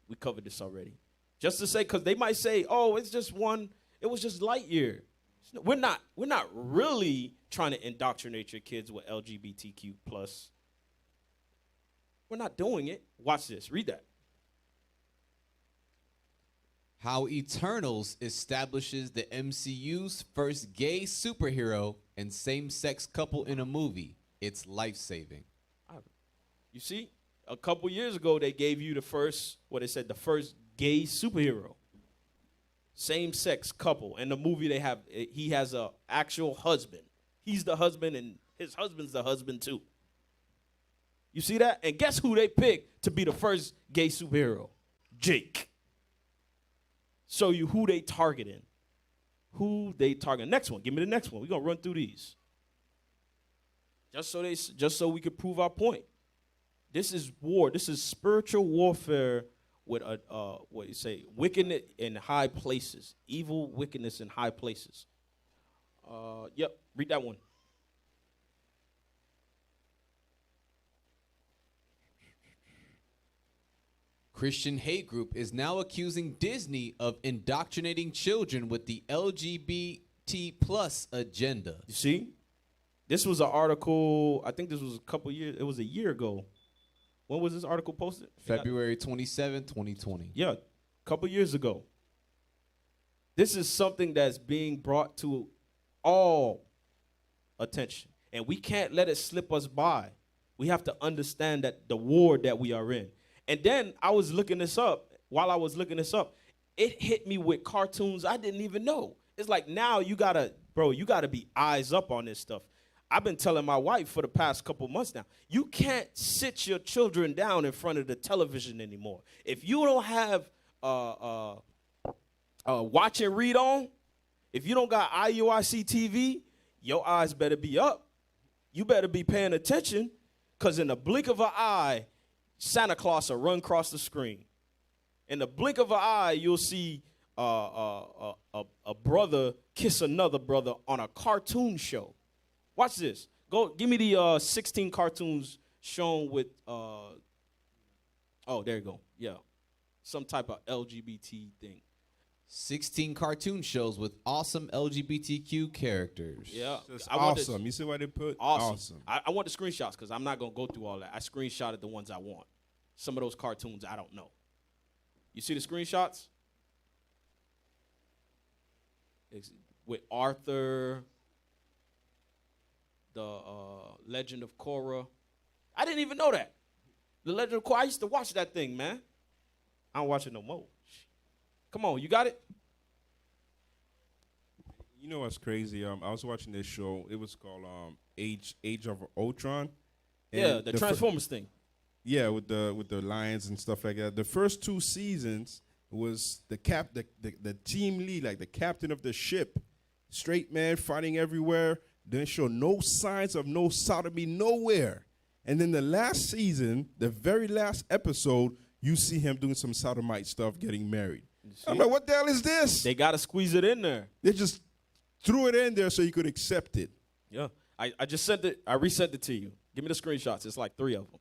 We covered this already. Just to say, because they might say, oh, it's just one. It was just Lightyear. We're not really trying to indoctrinate your kids with LGBTQ+. We're not doing it. Watch this. Read that. How Eternals establishes the MCU's first gay superhero and same-sex couple in a movie. It's life-saving. You see, a couple years ago, they gave you the first gay superhero. Same-sex couple. In the movie, he has an actual husband. He's the husband, and his husband's the husband, too. You see that? And guess who they picked to be the first gay superhero? Jake. Show you who they targeting. Next one. Give me the next one. We're going to run through these. Just so we could prove our point. This is war. This is spiritual warfare with wickedness in high places. Evil wickedness in high places. Yep, read that one. Christian hate group is now accusing Disney of indoctrinating children with the LGBT plus agenda. You see? This was an article, I think this was a couple years, it was a year ago. When was this article posted? February 27, 2020. Yeah, a couple years ago. This is something that's being brought to all attention. And we can't let it slip us by. We have to understand that the war that we are in. And then I was looking this up. While I was looking this up, it hit me with cartoons I didn't even know. It's like now you gotta be eyes up on this stuff. I've been telling my wife for the past couple months now, you can't sit your children down in front of the television anymore. If you don't have watch and read on, if you don't got IUIC TV, your eyes better be up. You better be paying attention, because in the blink of an eye, Santa Claus will run across the screen. In the blink of an eye, you'll see a brother kiss another brother on a cartoon show. Watch this. Go, give me the 16 cartoons shown with, oh, there you go. Yeah. Some type of LGBT thing. 16 cartoon shows with awesome LGBTQ characters. Yeah. Awesome. You see what they put? Awesome. I want the screenshots because I'm not going to go through all that. I screenshotted the ones I want. Some of those cartoons, I don't know. You see the screenshots? It's with Arthur, the Legend of Korra. I didn't even know that. The Legend of Korra, I used to watch that thing, man. I don't watch it no more. Come on, you got it? You know what's crazy? I was watching this show. It was called Age of Ultron. Yeah, the Transformers thing. Yeah, with the lions and stuff like that. The first 2 seasons was the team lead, like the captain of the ship, straight man fighting everywhere. Didn't show no signs of no sodomy nowhere. And then the last season, the very last episode, you see him doing some sodomite stuff, getting married. I'm like, what the hell is this? They got to squeeze it in there. They just threw it in there so you could accept it. Yeah. I just sent it. I resent it to you. Give me the screenshots. It's like 3 of them.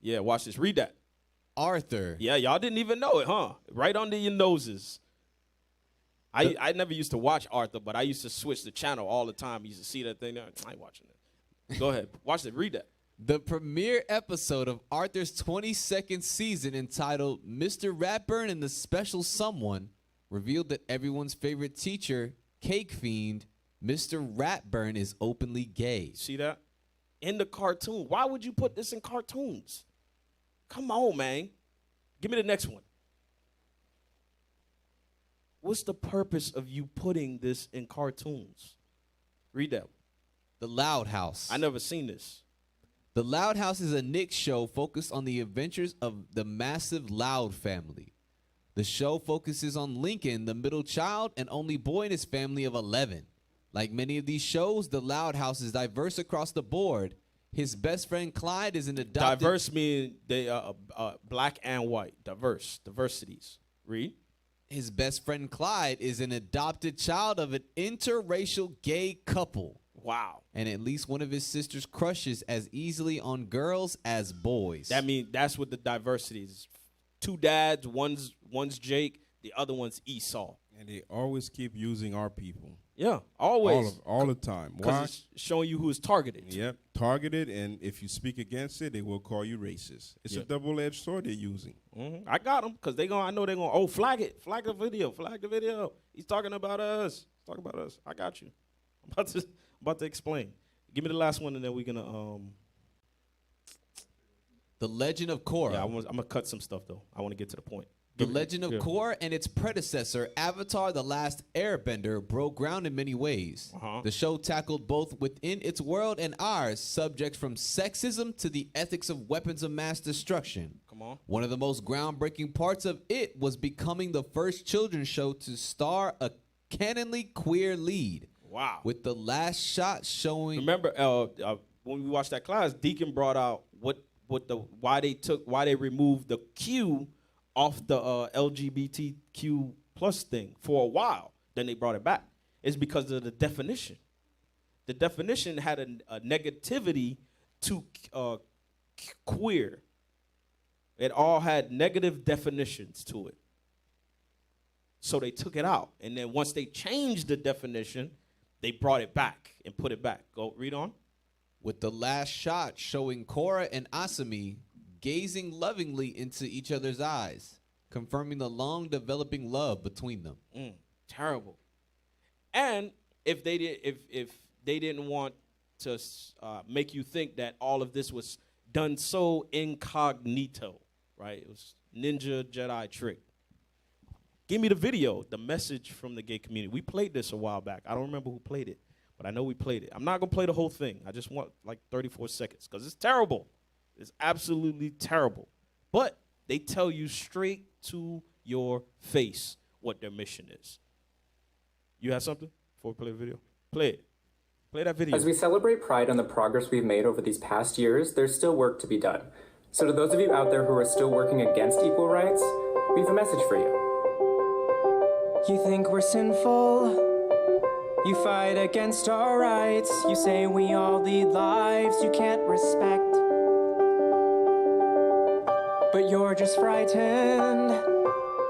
Yeah, watch this. Read that. Arthur. Yeah, y'all didn't even know it, huh? Right under your noses. I never used to watch Arthur, but I used to switch the channel all the time. I used to see that thing there. I ain't watching it. Go ahead. Watch it. Read that. The premiere episode of Arthur's 22nd season, entitled Mr. Ratburn and the Special Someone, revealed that everyone's favorite teacher, Cake Fiend, Mr. Ratburn, is openly gay. See that? In the cartoon. Why would you put this in cartoons? Come on, man. Give me the next one. What's the purpose of you putting this in cartoons? Read that. The Loud House. I never seen this. The Loud House is a Nick show focused on the adventures of the massive Loud family. The show focuses on Lincoln, the middle child and only boy in his family of 11. Like many of these shows, the Loud House is diverse across the board. His best friend Clyde is an adopted... Diverse mean they are black and white. Diverse. Diversities. Read. His best friend Clyde is an adopted child of an interracial gay couple. Wow. And at least one of his sisters crushes as easily on girls as boys. That means that's what the diversity is. 2 dads, one's Jake, the other one's Esau. And they always keep using our people. Yeah, always. All the time. Why? Because it's showing you who is targeted. Yep, targeted, and if you speak against it, they will call you racist. It's a double-edged sword they're using. Mm-hmm. I got them, because I know they're going, oh, flag it. Flag the video. Flag the video. He's talking about us. He's talking about us. I got you. I'm about to explain. Give me the last one, and then we're going to... The Legend of Korra. Yeah, I'm going to cut some stuff, though. I want to get to the point. The Legend of Korra and its predecessor, Avatar: The Last Airbender, broke ground in many ways. The show tackled both within its world and ours subjects from sexism to the ethics of weapons of mass destruction. Come on. One of the most groundbreaking parts of it was becoming the first children's show to star a canonly queer lead. Wow. With the last shot showing... Remember, when we watched that class, Deacon brought out why they removed the Q off the LGBTQ plus thing for a while. Then they brought it back. It's because of the definition. The definition had a negativity to queer. It all had negative definitions to it. So they took it out. And then once they changed the definition, they brought it back and put it back. Go read on. With the last shot showing Korah and Asami gazing lovingly into each other's eyes, confirming the long developing love between them. Terrible. And if they didn't want to make you think that all of this was done so incognito, right? It was ninja Jedi trick. Give me the video, the message from the gay community. We played this a while back. I don't remember who played it, but I know we played it. I'm not going to play the whole thing. I just want like 34 seconds because it's terrible. It's absolutely terrible. But they tell you straight to your face what their mission is. You have something before we play the video? Play it. Play that video. As we celebrate Pride and the progress we've made over these past years, there's still work to be done. So to those of you out there who are still working against equal rights, we have a message for you. You think we're sinful? You fight against our rights. You say we all lead lives you can't respect. But you're just frightened.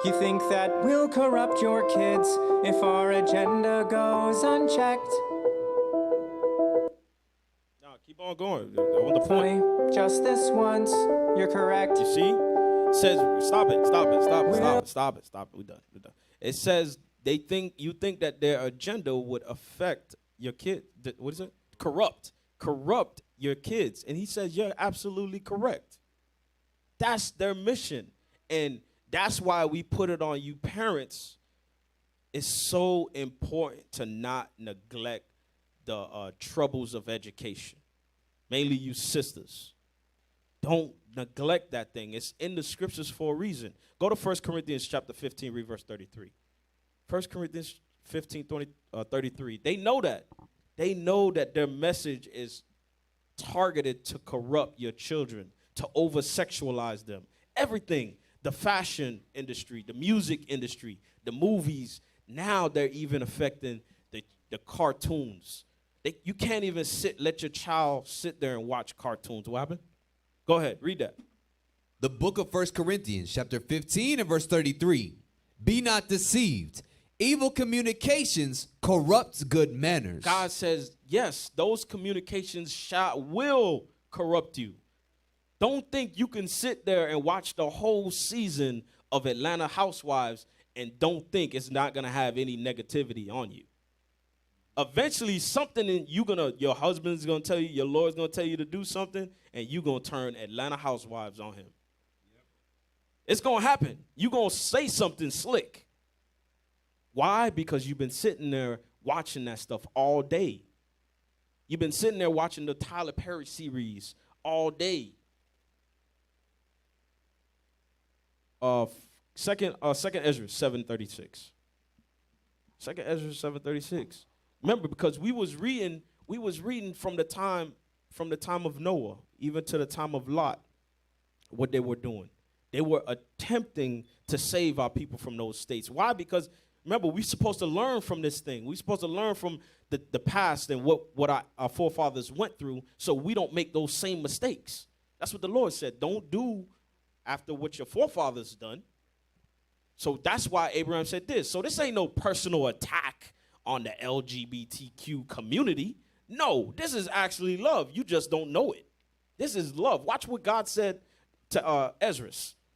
You think that we'll corrupt your kids if our agenda goes unchecked. No, keep on going. On the point. Just this once, you're correct. You see? It says, stop it. We're done. It says you think that their agenda would affect your kid. What is it? Corrupt your kids. And he says, you're absolutely correct. That's their mission. And that's why we put it on you parents. It's so important to not neglect the troubles of education. Mainly you sisters. Don't neglect that thing. It's in the scriptures for a reason. Go to 1 Corinthians chapter 15, read verse 33. 1 Corinthians 15, 33. They know that. They know that their message is targeted to corrupt your children, to over-sexualize them. Everything, the fashion industry, the music industry, the movies, now they're even affecting the cartoons. You can't even let your child sit there and watch cartoons. What happened? Go ahead, read that. The book of 1 Corinthians, chapter 15 and verse 33. Be not deceived. Evil communications corrupts good manners. God says, yes, those communications will corrupt you. Don't think you can sit there and watch the whole season of Atlanta Housewives and don't think it's not going to have any negativity on you. Eventually, your husband's going to tell you, your Lord's going to tell you to do something, and you're going to turn Atlanta Housewives on him. Yep. It's going to happen. You're going to say something slick. Why? Because you've been sitting there watching that stuff all day. You've been sitting there watching the Tyler Perry series all day. Second Ezra 7:36. Second Ezra 7:36. Remember, because we was reading from the time of Noah, even to the time of Lot, what they were doing. They were attempting to save our people from those states. Why? Because remember, we're supposed to learn from this thing. We're supposed to learn from the past and what our forefathers went through, so we don't make those same mistakes. That's what the Lord said. Don't do after what your forefathers done. So that's why Abraham said this. So this ain't no personal attack on the LGBTQ community. No, this is actually love. You just don't know it. This is love. Watch what God said to Ezra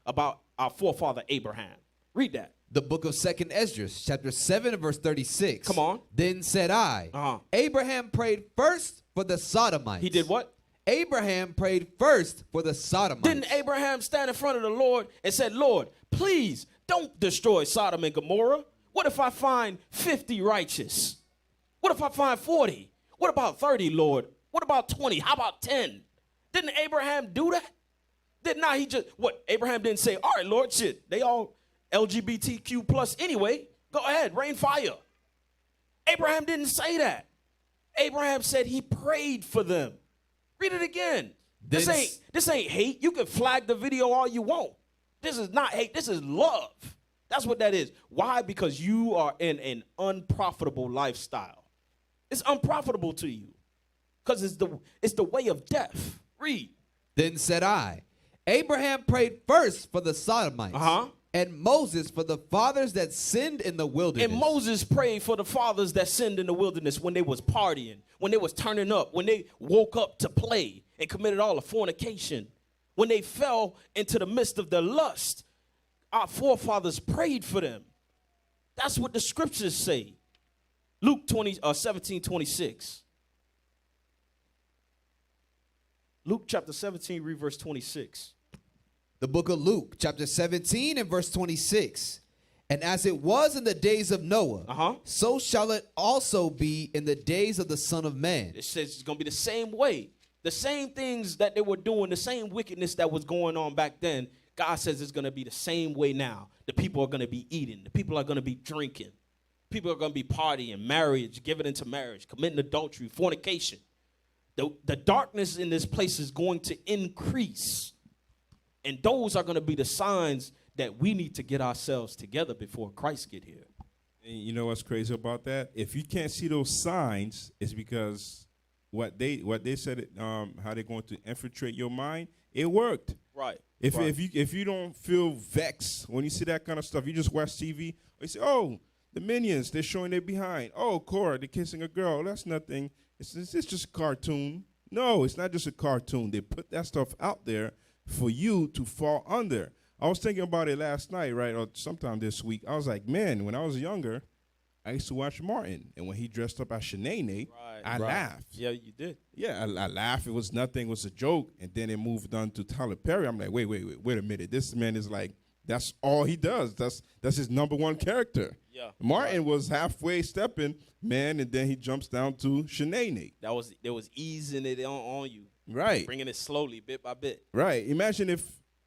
about our forefather Abraham. Read that. The book of 2 Ezra, chapter 7, verse 36. Come on. Then said I, Abraham prayed first for the Sodomites. He did what? Abraham prayed first for the Sodomites. Didn't Abraham stand in front of the Lord and said, Lord, please don't destroy Sodom and Gomorrah? What if I find 50 righteous? What if I find 40? What about 30, Lord? What about 20? How about 10? Didn't Abraham do that? Abraham didn't say, all right, Lord, shit, they all LGBTQ plus anyway. Go ahead, rain fire. Abraham didn't say that. Abraham said he prayed for them. Read it again. This ain't hate. You can flag the video all you want. This is not hate. This is love. That's what that is. Why? Because you are in an unprofitable lifestyle. It's unprofitable to you because it's the way of death. Read. Then said I, Abraham prayed first for the Sodomites. Uh-huh. And Moses for the fathers that sinned in the wilderness. And Moses prayed for the fathers that sinned in the wilderness when they was partying, when they was turning up, when they woke up to play and committed all the fornication, when they fell into the midst of their lust. Our forefathers prayed for them. That's what the scriptures say. Luke 17:26. Luke chapter 17, read verse 26. The book of Luke, chapter 17 and verse 26. And as it was in the days of Noah, so shall it also be in the days of the Son of Man. It says it's going to be the same way. The same things that they were doing, the same wickedness that was going on back then, God says it's going to be the same way now. The people are going to be eating. The people are going to be drinking. People are going to be partying, marriage, giving into marriage, committing adultery, fornication. The darkness in this place is going to increase. And those are going to be the signs that we need to get ourselves together before Christ get here. And you know what's crazy about that? If you can't see those signs, it's because what they said, how they're going to infiltrate your mind, it worked. Right. If you don't feel vexed when you see that kind of stuff, you just watch TV. You say, oh, the Minions, they're showing their behind. Oh, Cora, they're kissing a girl. That's nothing. It's just a cartoon. No, it's not just a cartoon. They put that stuff out there for you to fall under. I was thinking about it last night, right, or sometime this week. I was like, man, when I was younger, I used to watch Martin. And when he dressed up as Shanae, I laughed. Yeah, you did. Yeah, I laughed. It was nothing. It was a joke. And then it moved on to Tyler Perry. I'm like, wait a minute. This man is like, that's all he does. That's his number one character. Yeah. Martin was halfway stepping, man, and then he jumps down to Shanae. There was easing it on you. Right. Bringing it slowly, bit by bit. Right. Imagine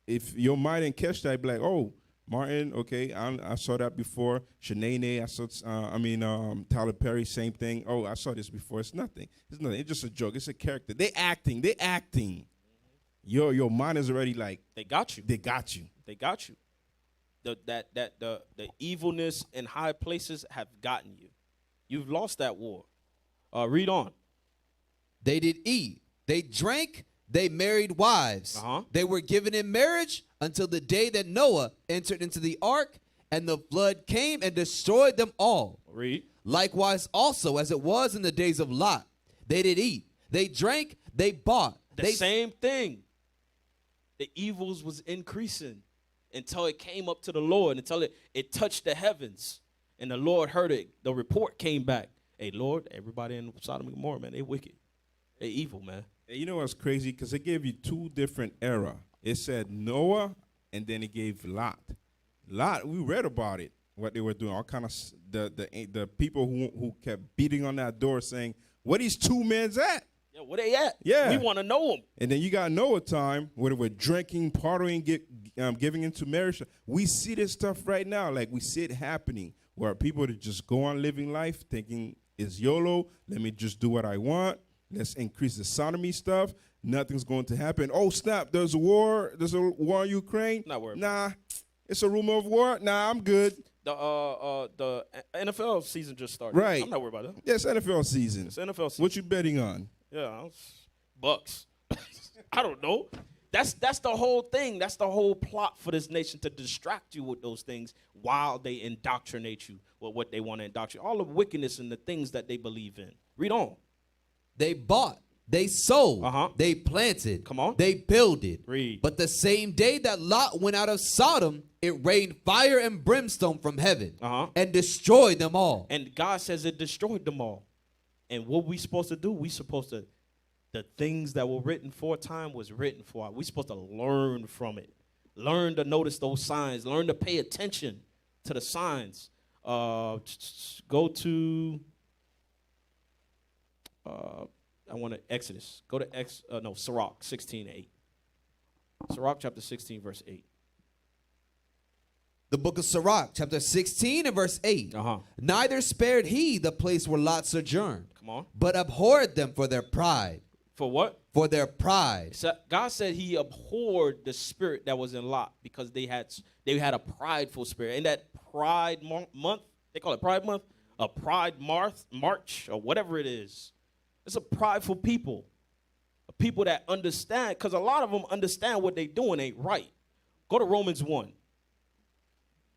if your mind didn't catch that, I'd be like, oh, Martin, okay, I saw that before. Shanae, I saw, Tyler Perry, same thing. Oh, I saw this before. It's nothing. It's nothing. It's just a joke. It's a character. They acting. Mm-hmm. Your mind is already like. They got you. They got you. They got you. The evilness in high places have gotten you. You've lost that war. Read on. They did eat. They drank. They married wives. They were given in marriage until the day that Noah entered into the ark, and the flood came and destroyed them all. Read. Likewise also, as it was in the days of Lot, they did eat. They drank. They bought. The same thing. The evils was increasing until it came up to the Lord, until it touched the heavens. And the Lord heard it. The report came back. Hey, Lord, everybody in Sodom and Gomorrah, man, they wicked. They evil, man. And you know what's crazy? Because it gave you two different era. It said Noah, and then it gave Lot. Lot, we read about it, what they were doing. All kind of the people who kept beating on that door saying, where these two men at? Yeah, where they at? Yeah. We want to know them. And then you got Noah time where they were drinking, partying, giving into marriage. We see this stuff right now. Like, we see it happening where people that just go on living life thinking it's YOLO. Let me just do what I want. Let's increase the sodomy stuff. Nothing's going to happen. Oh, snap, there's a war. There's a war in Ukraine. Not worried. Nah, it's a rumor of war. Nah, I'm good. The NFL season just started. Right. I'm not worried about that. Yeah, it's NFL season. It's NFL season. What you betting on? Yeah, Bucks. I don't know. That's the whole thing. That's the whole plot for this nation, to distract you with those things while they indoctrinate you with what they want to indoctrinate. All the wickedness and the things that they believe in. Read on. They bought. They sold. They planted. Come on. They builded. Read. But the same day that Lot went out of Sodom, it rained fire and brimstone from heaven and destroyed them all. And God says it destroyed them all. And what we supposed to do? We supposed to, the things that were written for a time was written for. We supposed to learn from it. Learn to notice those signs. Learn to pay attention to the signs. Go to... I want to Exodus. Go to Sirach 16:8. Sirach chapter 16, verse 8. The book of Sirach, chapter 16 and verse 8. Neither spared he the place where Lot sojourned. Come on. But abhorred them for their pride. For what? For their pride. So God said he abhorred the spirit that was in Lot because they had a prideful spirit. In that pride month, they call it Pride Month, a Pride March or whatever it is. It's a prideful people. People that understand, because a lot of them understand what they doing ain't right. Go to Romans 1.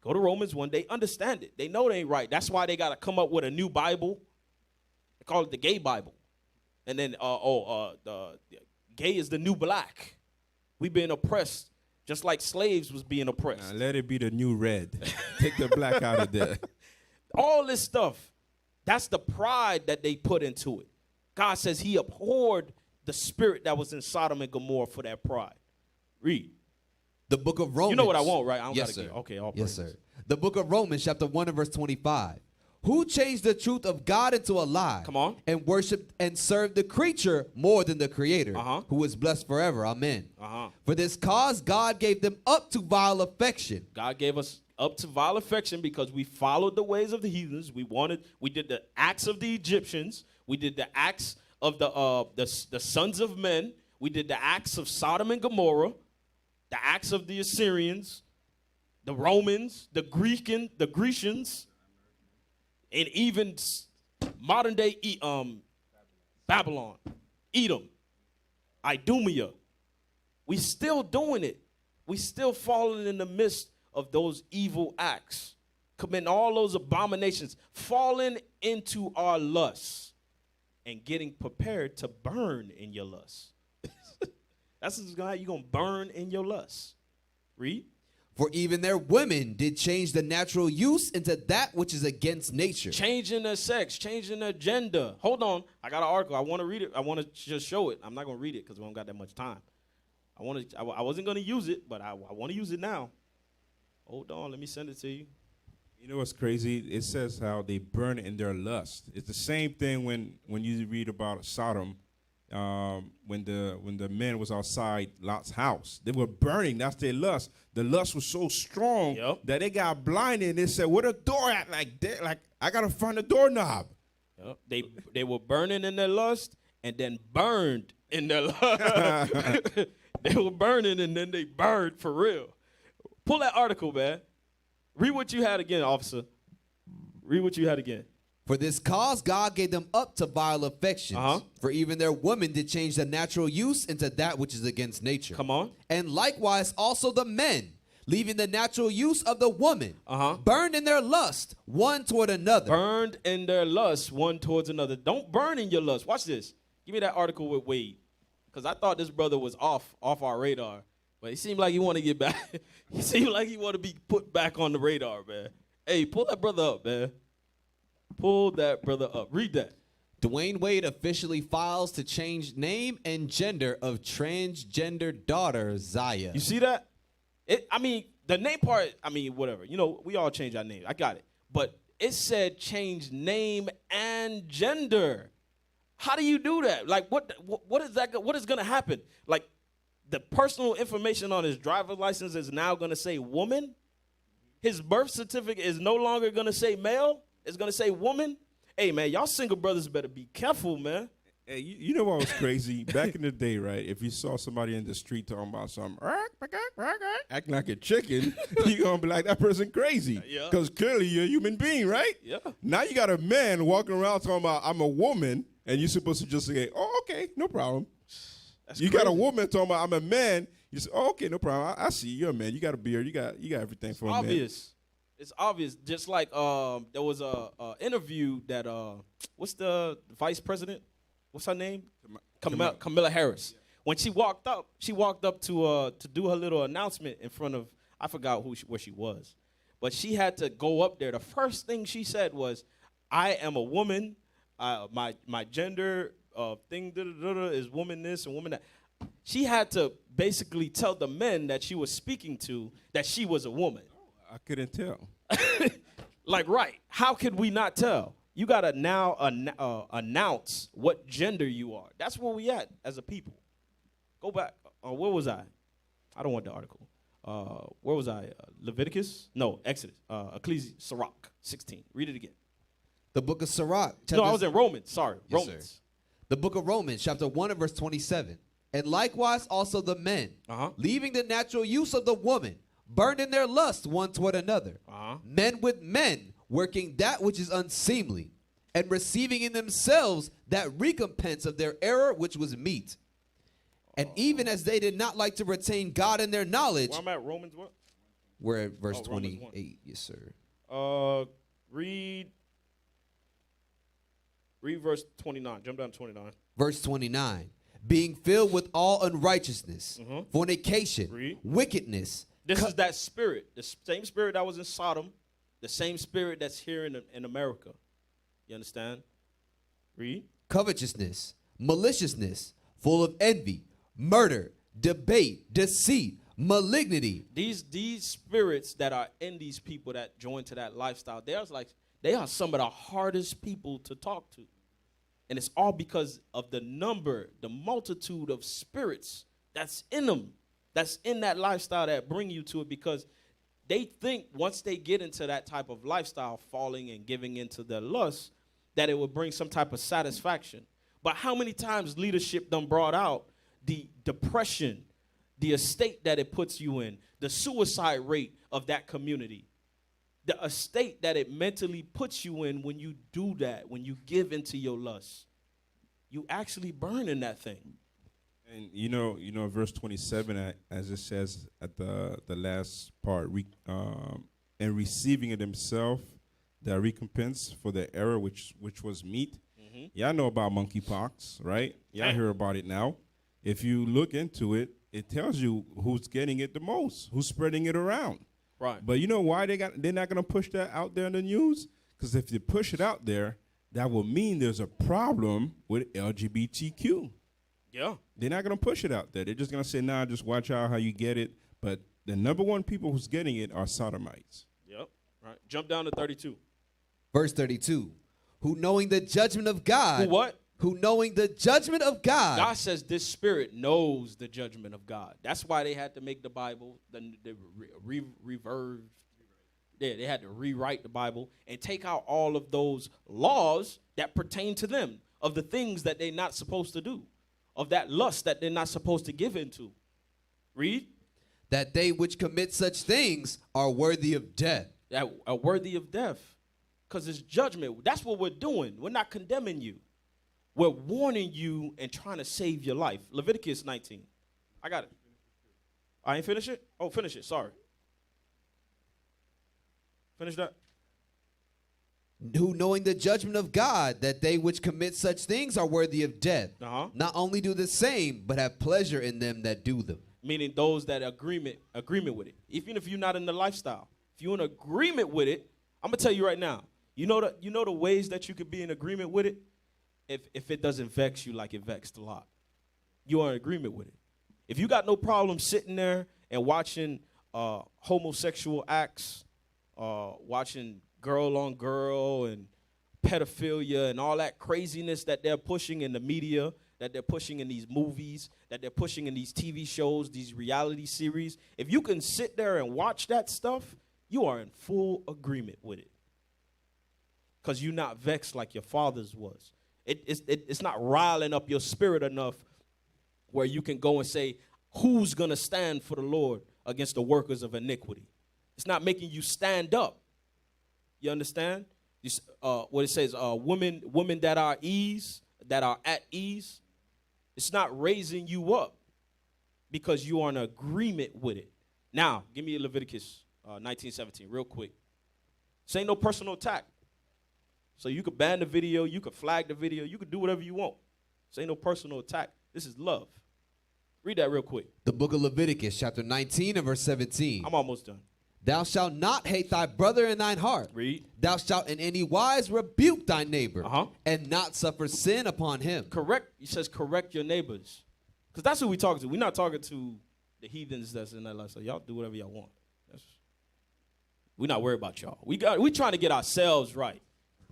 Go to Romans 1. They understand it. They know they ain't right. That's why they got to come up with a new Bible. They call it the gay Bible. And then, the gay is the new black. We've been oppressed just like slaves was being oppressed. Now, let it be the new red. Take the black out of there. All this stuff, that's the pride that they put into it. God says he abhorred the spirit that was in Sodom and Gomorrah for that pride. Read. The book of Romans. You know what I want, right? I don't yes, gotta sir. get, okay, all yes, praises. sir. The book of Romans, chapter 1 and verse 25. Who changed the truth of God into a lie? Come on. And worshiped and served the creature more than the creator, who is blessed forever. Amen. For this cause, God gave them up to vile affection. God gave us up to vile affection because we followed the ways of the heathens. We did the acts of the Egyptians. We did the acts of the sons of men. We did the acts of Sodom and Gomorrah, the acts of the Assyrians, the Romans, the Grecians, and even modern day Babylon, Edom, Idumea. We still doing it. We still falling in the midst of those evil acts, committing all those abominations, falling into our lusts, and getting prepared to burn in your lusts. That's how you're going to burn in your lusts. Read. For even their women did change the natural use into that which is against nature. Changing their sex, changing their gender. Hold on. I got an article. I want to read it. I want to just show it. I'm not going to read it because we don't got that much time. I wasn't going to use it, but I want to use it now. Hold on. Let me send it to you. You know what's crazy? It says how they burn in their lust. It's the same thing when you read about Sodom. When the men was outside Lot's house, they were burning. That's their lust. The lust was so strong that they got blinded. They said, "Where the door at?" Like I gotta find the doorknob. Yep. They were burning in their lust and then burned in their lust. They were burning and then they burned for real. Pull that article, man. Read what you had again, officer. Read what you had again. For this cause, God gave them up to vile affections. For even their women did change the natural use into that which is against nature. Come on. And likewise also the men, leaving the natural use of the woman, burned in their lust one toward another. Burned in their lust one towards another. Don't burn in your lust. Watch this. Give me that article with Wade. Because I thought this brother was off our radar. But he seemed like he want to get back. He seemed like he want to be put back on the radar, man. Hey, pull that brother up, man. Pull that brother up. Read that. Dwayne Wade officially files to change name and gender of transgender daughter Zaya. You see that? The name part, whatever. You know, we all change our name. I got it. But it said change name and gender. How do you do that? Like, what is that? What is going to happen? Like, the personal information on his driver's license is now going to say woman. His birth certificate is no longer going to say male. It's going to say woman. Hey, man, y'all single brothers better be careful, man. Hey, you know what was crazy? Back in the day, right, if you saw somebody in the street talking about something, acting like a chicken, you're going to be like, that person crazy. Because clearly you're a human being, right? Yeah. Now you got a man walking around talking about, I'm a woman, and you're supposed to just say, oh, okay, no problem. That's you crazy. got a woman talking about, I'm a man. You say, oh, okay, no problem. I see you're a man. You got a beard. You got everything for a man. Obvious. It's obvious. Just like there was a interview that what's the vice president? What's her name? Kamala Harris. Yeah. When she walked up to do her little announcement in front of, I forgot where she was, but she had to go up there. The first thing she said was, "I am a woman. My gender thing is woman this and woman that." She had to basically tell the men that she was speaking to that she was a woman. I couldn't tell. Like, right. How could we not tell? You got to now announce what gender you are. That's where we at as a people. Go back. Where was I? I don't want the article. Where was I? Leviticus? No, Exodus. Ecclesiastes, Sirach 16. Read it again. The book of Sirach. No, I was in Romans. Sorry, Yes, Romans. sir. The book of Romans, chapter 1 and verse 27. And likewise also the men, leaving the natural use of the woman, burned in their lust one toward another. Men with men, working that which is unseemly, and receiving in themselves that recompense of their error which was meet. And even as they did not like to retain God in their knowledge. Where I'm at, Romans what? We're at verse Oh, Romans 28. Yes, sir. Read verse 29. Jump down to 29. Verse 29. Being filled with all unrighteousness, fornication, wickedness. This is that spirit, the same spirit that was in Sodom, the same spirit that's here in America. You understand? Read. Covetousness, maliciousness, full of envy, murder, debate, deceit, malignity. These spirits that are in these people that join to that lifestyle, they are some of the hardest people to talk to. And it's all because of the multitude of spirits that's in them, that's in that lifestyle that bring you to it, because they think once they get into that type of lifestyle, falling and giving into their lust, that it will bring some type of satisfaction. But how many times leadership done brought out the depression, the estate that it puts you in, the suicide rate of that community, the estate that it mentally puts you in when you do that, when you give into your lust. You actually burn in that thing. And you know, verse 27, as it says at the last part, and receiving it himself, the recompense for the error which was meet. Y'all know about monkeypox, right? Y'all hear about it now. If you look into it, it tells you who's getting it the most, who's spreading it around. Right. But you know why they're not going to push that out there in the news? Because if you push it out there, that will mean there's a problem with LGBTQ. Yeah. They're not going to push it out there. They're just going to say, nah, just watch out how you get it. But the number one people who's getting it are sodomites. Yep. Right. Jump down to 32. Verse 32. Who knowing the judgment of God. Who what? Who knowing the judgment of God. God says this spirit knows the judgment of God. That's why they had to make the Bible, they had to rewrite the Bible and take out all of those laws that pertain to them, of the things that they're not supposed to do, of that lust that they're not supposed to give into. Read. That they which commit such things are worthy of death. That are worthy of death. Because it's judgment. That's what we're doing. We're not condemning you. We're warning you and trying to save your life. Leviticus 19. I got it. I ain't finished it? Oh, finish it. Sorry. Finish that. Who knowing the judgment of God, that they which commit such things are worthy of death. Not only do the same, but have pleasure in them that do them. Meaning those that agreement with it. Even if you're not in the lifestyle. If you're in agreement with it, I'm going to tell you right now. You know the ways that you could be in agreement with it? If it doesn't vex you like it vexed a lot. You are in agreement with it. If you got no problem sitting there and watching homosexual acts, watching girl on girl and pedophilia and all that craziness that they're pushing in the media, that they're pushing in these movies, that they're pushing in these TV shows, these reality series, if you can sit there and watch that stuff, you are in full agreement with it. Because you're not vexed like your father's was. It's not riling up your spirit enough where you can go and say, who's going to stand for the Lord against the workers of iniquity? It's not making you stand up. You understand? What it says, women that are at ease, it's not raising you up because you are in agreement with it. Now, give me Leviticus 19:17 real quick. This ain't no personal attack. So you could ban the video, you could flag the video, you could do whatever you want. This ain't no personal attack. This is love. Read that real quick. The book of Leviticus, chapter 19 and verse 17. I'm almost done. Thou shalt not hate thy brother in thine heart. Read. Thou shalt in any wise rebuke thy neighbor, and not suffer sin upon him. Correct. He says correct your neighbors. Because that's who we talking to. We're not talking to the heathens that's in that lifestyle. Y'all do whatever y'all want. We're not worried about y'all. We trying to get ourselves right.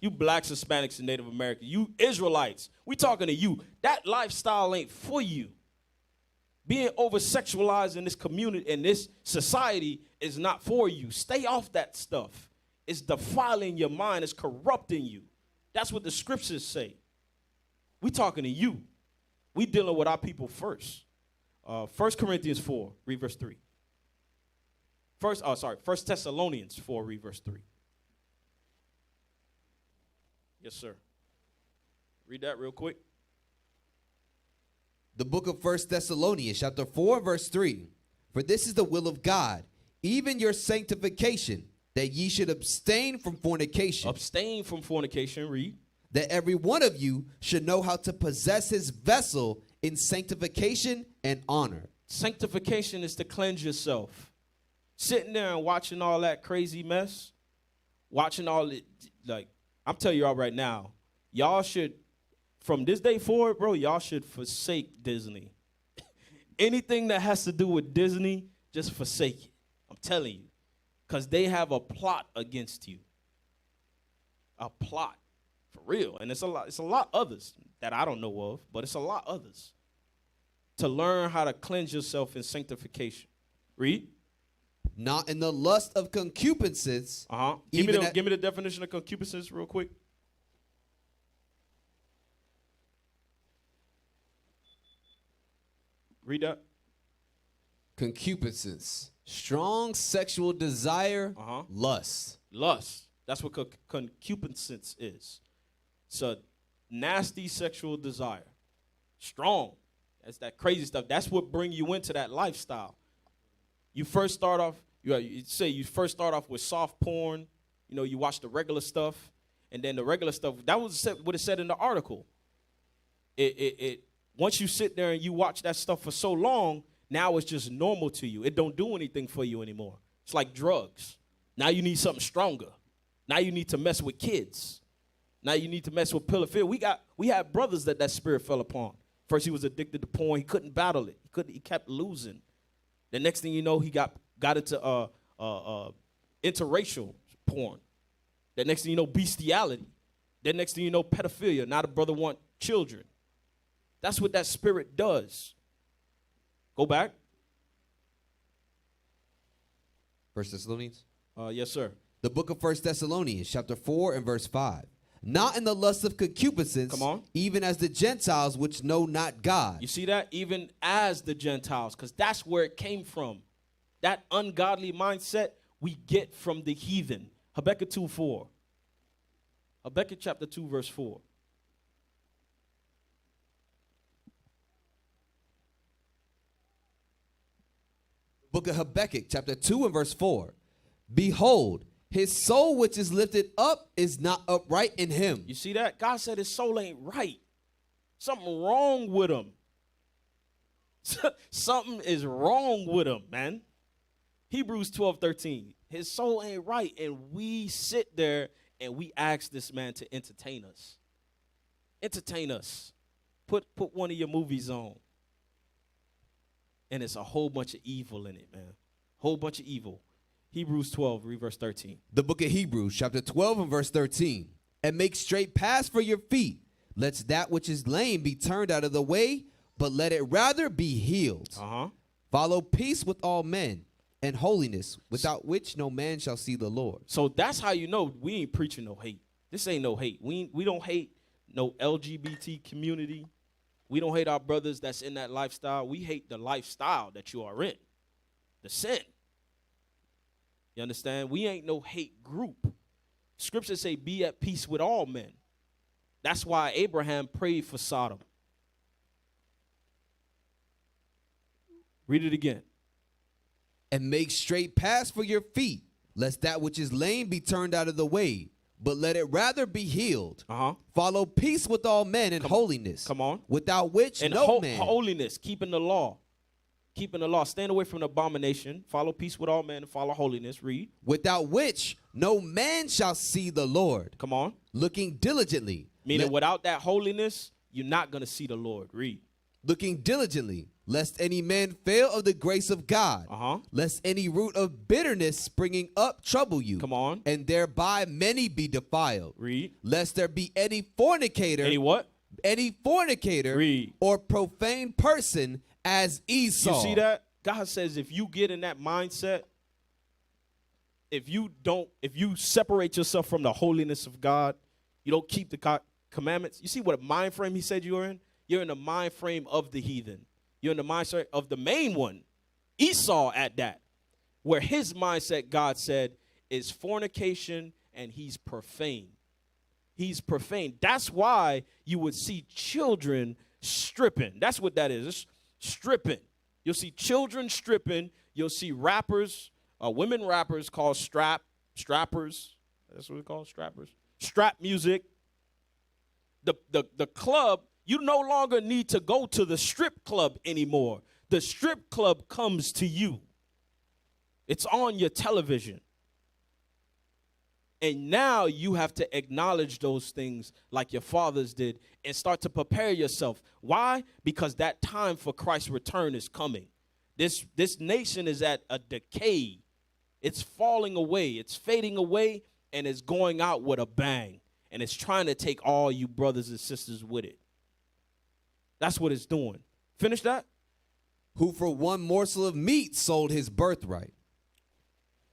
You blacks, Hispanics, and Native Americans. You Israelites. We talking to you. That lifestyle ain't for you. Being over-sexualized in this community, in this society, is not for you. Stay off that stuff. It's defiling your mind. It's corrupting you. That's what the scriptures say. We talking to you. We dealing with our people first. 1 Corinthians 4, read verse 3. 1 Thessalonians 4, read verse 3. Yes, sir. Read that real quick. The book of 1 Thessalonians, chapter 4, verse 3. For this is the will of God, even your sanctification, that ye should abstain from fornication. Abstain from fornication, read. That every one of you should know how to possess his vessel in sanctification and honor. Sanctification is to cleanse yourself. Sitting there and watching all that crazy mess, watching all it, like, I'm telling y'all right now, y'all should, from this day forward, bro, y'all should forsake Disney. Anything that has to do with Disney, just forsake it. I'm telling you. Because they have a plot against you. A plot. For real. And it's a lot others that I don't know of, but it's a lot others. To learn how to cleanse yourself in sanctification. Read. Not in the lust of concupiscence. Give me the definition of concupiscence real quick. Read that. Concupiscence. Strong sexual desire, lust. Lust. That's what concupiscence is. It's a nasty sexual desire. Strong. That's that crazy stuff. That's what bring you into that lifestyle. You first start off, you first start off with soft porn. You know, you watch the regular stuff. And then the regular stuff, that was what it said in the article. Once you sit there and you watch that stuff for so long, now it's just normal to you. It don't do anything for you anymore. It's like drugs. Now you need something stronger. Now you need to mess with kids. Now you need to mess with pedophilia. We had brothers that spirit fell upon. First he was addicted to porn. He couldn't battle it. He kept losing. The next thing you know, he got into interracial porn. The next thing you know, bestiality. The next thing you know, pedophilia. Now the brother want children. That's what that spirit does. Go back. 1 Thessalonians? Yes, sir. The book of 1 Thessalonians, chapter 4 and verse 5. Not in the lust of concupiscence, come on, even as the Gentiles which know not God. You see that? Even as the Gentiles, because that's where it came from. That ungodly mindset we get from the heathen. Habakkuk 2:4. Habakkuk chapter 2, verse 4. Book of Habakkuk, chapter 2 and verse 4. Behold, his soul which is lifted up is not upright in him. You see that? God said his soul ain't right. Something wrong with him. Something is wrong with him, man. Hebrews 12:13. His soul ain't right, and we sit there and we ask this man to entertain us. Entertain us. Put one of your movies on. And it's a whole bunch of evil in it, man. Whole bunch of evil. Hebrews 12, read verse 13. The book of Hebrews, chapter 12 and verse 13. And make straight paths for your feet. Let that which is lame be turned out of the way, but let it rather be healed. Follow peace with all men and holiness, without which no man shall see the Lord. So that's how you know we ain't preaching no hate. This ain't no hate. We don't hate no LGBT community. We don't hate our brothers that's in that lifestyle. We hate the lifestyle that you are in, the sin. You understand? We ain't no hate group. Scriptures say be at peace with all men. That's why Abraham prayed for Sodom. Read it again. And make straight paths for your feet, lest that which is lame be turned out of the way, but let it rather be healed. Follow peace with all men and holiness. Come on. Without which and no man. Holiness, keeping the law. Keeping the law. Stand away from the abomination. Follow peace with all men and follow holiness. Read. Without which no man shall see the Lord. Come on. Looking diligently. Meaning without that holiness, you're not going to see the Lord. Read. Looking diligently, lest any man fail of the grace of God, lest any root of bitterness springing up trouble you. Come on. And thereby many be defiled. Read. Lest there be any fornicator. Any what? Any fornicator. Read. Or profane person as Esau. You see that? God says if you get in that mindset, if you separate yourself from the holiness of God, you don't keep the commandments. You see what a mind frame he said you were in? You're in the mind frame of the heathen. You're in the mindset of the main one, Esau at that, where his mindset, God said, is fornication and he's profane. He's profane. That's why you would see children stripping. That's what that is. It's stripping. You'll see children stripping. You'll see rappers, women rappers called strappers. That's what we call strappers. Strap music. The club, you no longer need to go to the strip club anymore. The strip club comes to you. It's on your television. And now you have to acknowledge those things like your fathers did and start to prepare yourself. Why? Because that time for Christ's return is coming. This nation is at a decay. It's falling away. It's fading away, and it's going out with a bang. And it's trying to take all you brothers and sisters with it. That's what it's doing. Finish that? Who for one morsel of meat sold his birthright.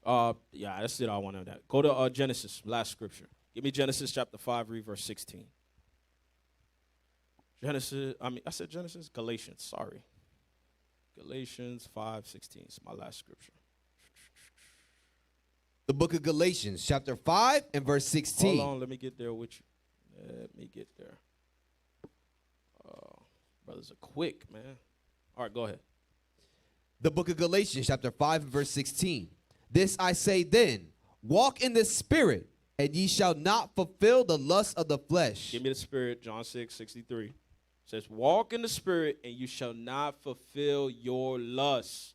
Yeah, that's it. I want to know that. Go to Genesis, last scripture. Give me Genesis chapter 5, read verse 16. Galatians, sorry. Galatians 5:16. It's my last scripture. The book of Galatians, chapter 5 and verse 16. Hold on, let me get there with you. Let me get there. Brothers are quick, man. All right, go ahead. The book of Galatians, chapter 5 and verse 16. This I say then, walk in the spirit, and ye shall not fulfill the lust of the flesh. Give me the spirit, John 6:63. Says, walk in the spirit, and you shall not fulfill your lust.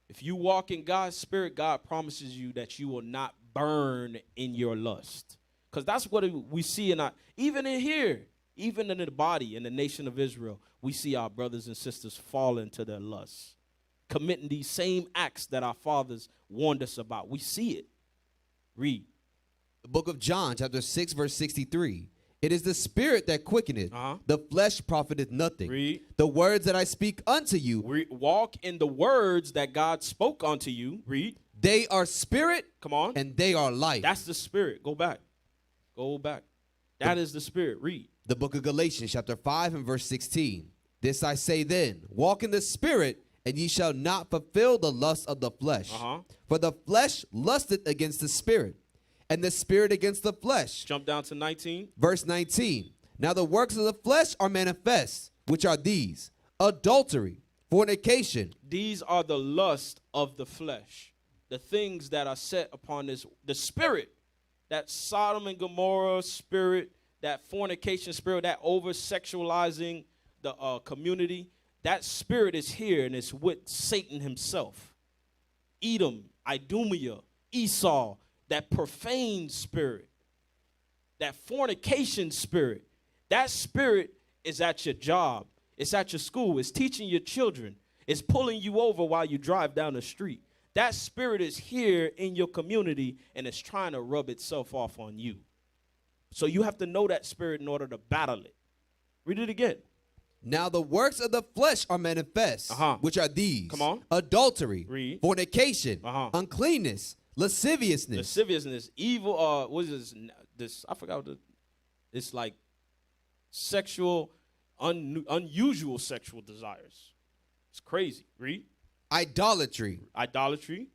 If you walk in God's spirit, God promises you that you will not burn in your lust. Because that's what we see even in here, even in the body, in the nation of Israel, we see our brothers and sisters fall into their lusts, committing these same acts that our fathers warned us about. We see it. Read. The book of John, chapter 6, verse 63. It is the spirit that quickeneth. The flesh profiteth nothing. Read. The words that I speak unto you. Walk in the words that God spoke unto you. Read. They are spirit. Come on. And they are life. That's the spirit. Go back. Go back. That is the spirit. Read. The book of Galatians, chapter 5 and verse 16. This I say then, walk in the spirit, and ye shall not fulfill the lust of the flesh. For the flesh lusteth against the spirit, and the spirit against the flesh. Jump down to 19. Verse 19. Now the works of the flesh are manifest, which are these: adultery, fornication. These are the lust of the flesh. The things that are set upon the spirit, that Sodom and Gomorrah spirit, that fornication spirit, that over-sexualizing the community. That spirit is here, and it's with Satan himself. Edom, Idumea, Esau, that profane spirit, that fornication spirit. That spirit is at your job. It's at your school. It's teaching your children. It's pulling you over while you drive down the street. That spirit is here in your community, and it's trying to rub itself off on you. So you have to know that spirit in order to battle it. Read it again. Now the works of the flesh are manifest, which are these: come on, adultery, read, fornication, uncleanness, lasciviousness, evil. What is this? I forgot what it's like. Sexual, unusual sexual desires. It's crazy. Read. Idolatry,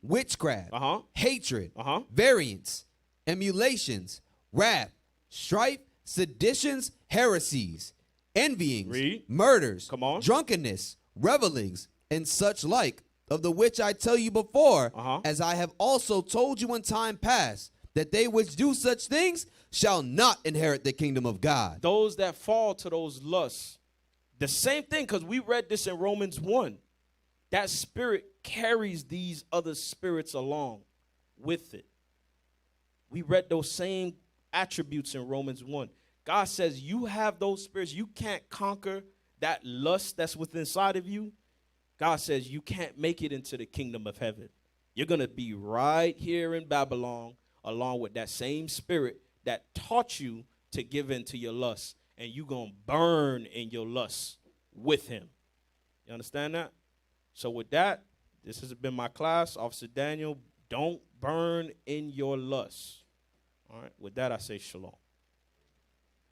witchcraft, hatred, variance, emulations, wrath, strife, seditions, heresies, envyings, murders, drunkenness, revelings, and such like, of the which I tell you before, as I have also told you in time past, that they which do such things shall not inherit the kingdom of God. Those that fall to those lusts, the same thing, because we read this in Romans 1. That spirit carries these other spirits along with it. We read those same attributes in Romans 1. God says you have those spirits. You can't conquer that lust that's within inside of you. God says you can't make it into the kingdom of heaven. You're going to be right here in Babylon along with that same spirit that taught you to give in to your lust. And you're going to burn in your lust with him. You understand that? So with that, this has been my class. Officer Daniel, don't burn in your lust. All right. With that, I say shalom.